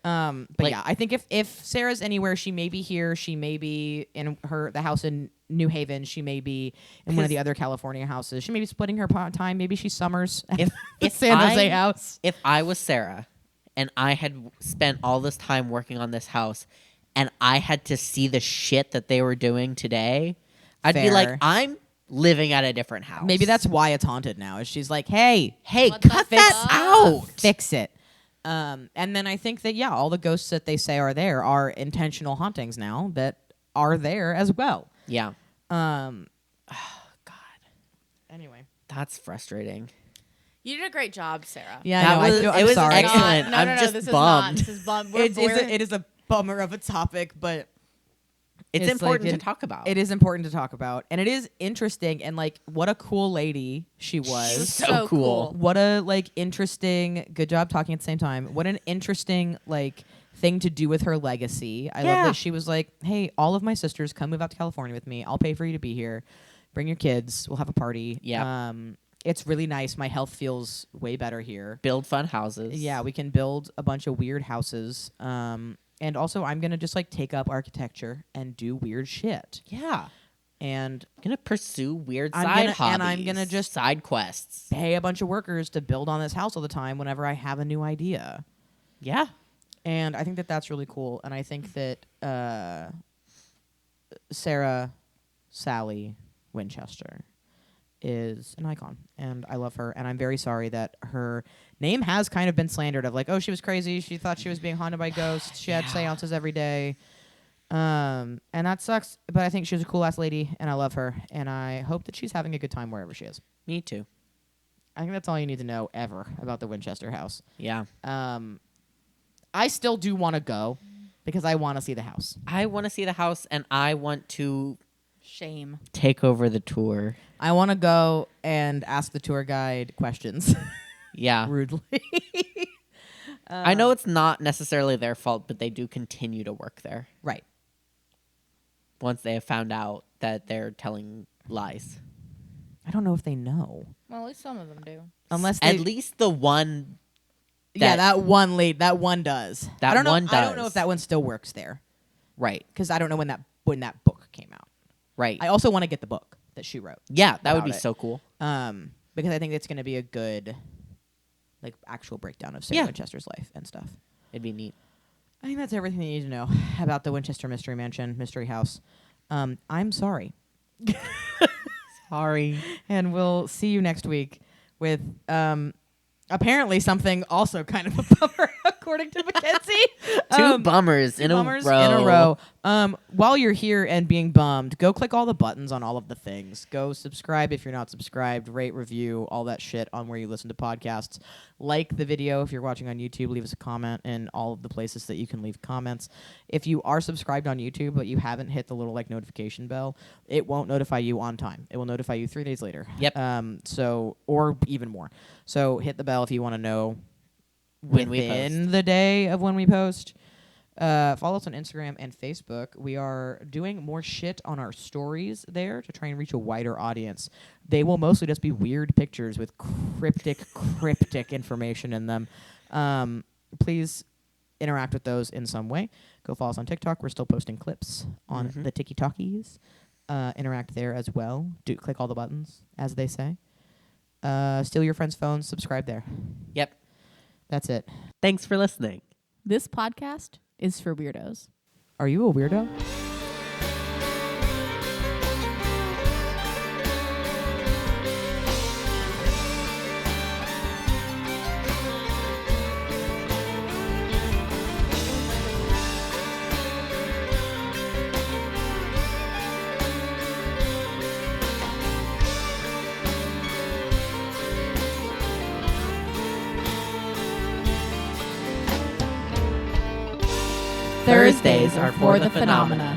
But Like- yeah, I think if Sarah's anywhere, she may be here. She may be in the house in New Haven. She may be in one of the other California houses. She may be splitting her time. Maybe she summers at If- the if San Jose I- house. if I was Sarah and I had spent all this time working on this house and I had to see the shit that they were doing today, I'd be like, Fair. I'm living at a different house. Maybe that's why it's haunted now. Is she's like, hey, What the cut that fuck? out. fix it. And then I think that all the ghosts that they say are there are intentional hauntings now that are there as well. Yeah. God. God, Anyway. that's frustrating. You did a great job, Sarah. Yeah, That I know. was- I'm it was sorry. excellent. No, I'm no, no, just this bummed. Is not. This is bummed. We're, It is a bummer of a topic, but It's It's important like to an- talk about. it is important to talk about. And it is interesting. And like, what a cool lady she was. so cool. What a like interesting, good job talking at the same time. What an interesting like thing to do with her legacy. I love Yeah. that she was like, hey, all of my sisters come move out to California with me. I'll pay for you to be here. Bring your kids. We'll have a party. Yeah. It's really nice. My health feels way better here. Build fun houses. Yeah, we can build a bunch of weird houses. And also I'm gonna just like take up architecture and do weird shit. Yeah. And I'm gonna pursue weird I'm side gonna- hobbies. and I'm gonna just- side quests. pay a bunch of workers to build on this house all the time whenever I have a new idea. Yeah. And I think that that's really cool. And I think that Sally Winchester is an icon. And I love her. And I'm very sorry that her name has kind of been slandered of like, oh, she was crazy. She thought she was being haunted by ghosts. She had seances every day. And that sucks. But I think she was a cool ass lady. And I love her. And I hope that she's having a good time wherever she is. Me too. I think that's all you need to know ever about the Winchester house. Yeah. I still do want to go because I want to see the house. I want to see the house and I want to Shame. take over the tour. I want to go and ask the tour guide questions Yeah. rudely. I know it's not necessarily their fault, but they do continue to work there Right. once they have found out that they're telling lies. I don't know if they know. Well, at least some of them do. Unless they, At least the one. that one does. That I don't know. one I don't know does. if that one still works there Right. because I don't know when that book came out. Right. I also want to get the book that she wrote. Yeah, that would about be it. so cool. Because I think it's going to be a good, like, actual breakdown of Sarah Yeah. Winchester's life and stuff. It'd be neat. I think that's everything you need to know about the Winchester Mystery Mansion, Mystery House. I'm sorry. Sorry. And we'll see you next week with apparently something also kind of a bummer, according to Mackenzie. Two bummers in a row. While you're here and being bummed, go click all the buttons on all of the things. Go subscribe if you're not subscribed. Rate, review, all that shit on where you listen to podcasts. Like the video if you're watching on YouTube. Leave us a comment in all of the places that you can leave comments. If you are subscribed on YouTube but you haven't hit the little like notification bell, it won't notify you on time. It will notify you 3 days later. Yep. Or even more. So hit the bell if you want to know When we within the day of when we post. Follow us on Instagram and Facebook. We are doing more shit on our stories there to try and reach a wider audience. They will mostly just be weird pictures with cryptic information in them. Please interact with those in some way. Go follow us on TikTok. We're still posting clips on the TikTokies. Interact there as well. Click all the buttons, as they say. Steal your friend's phones. Subscribe there. Yep. That's it. Thanks for listening. This podcast is for weirdos. Are you a weirdo? Thursdays are for the phenomena.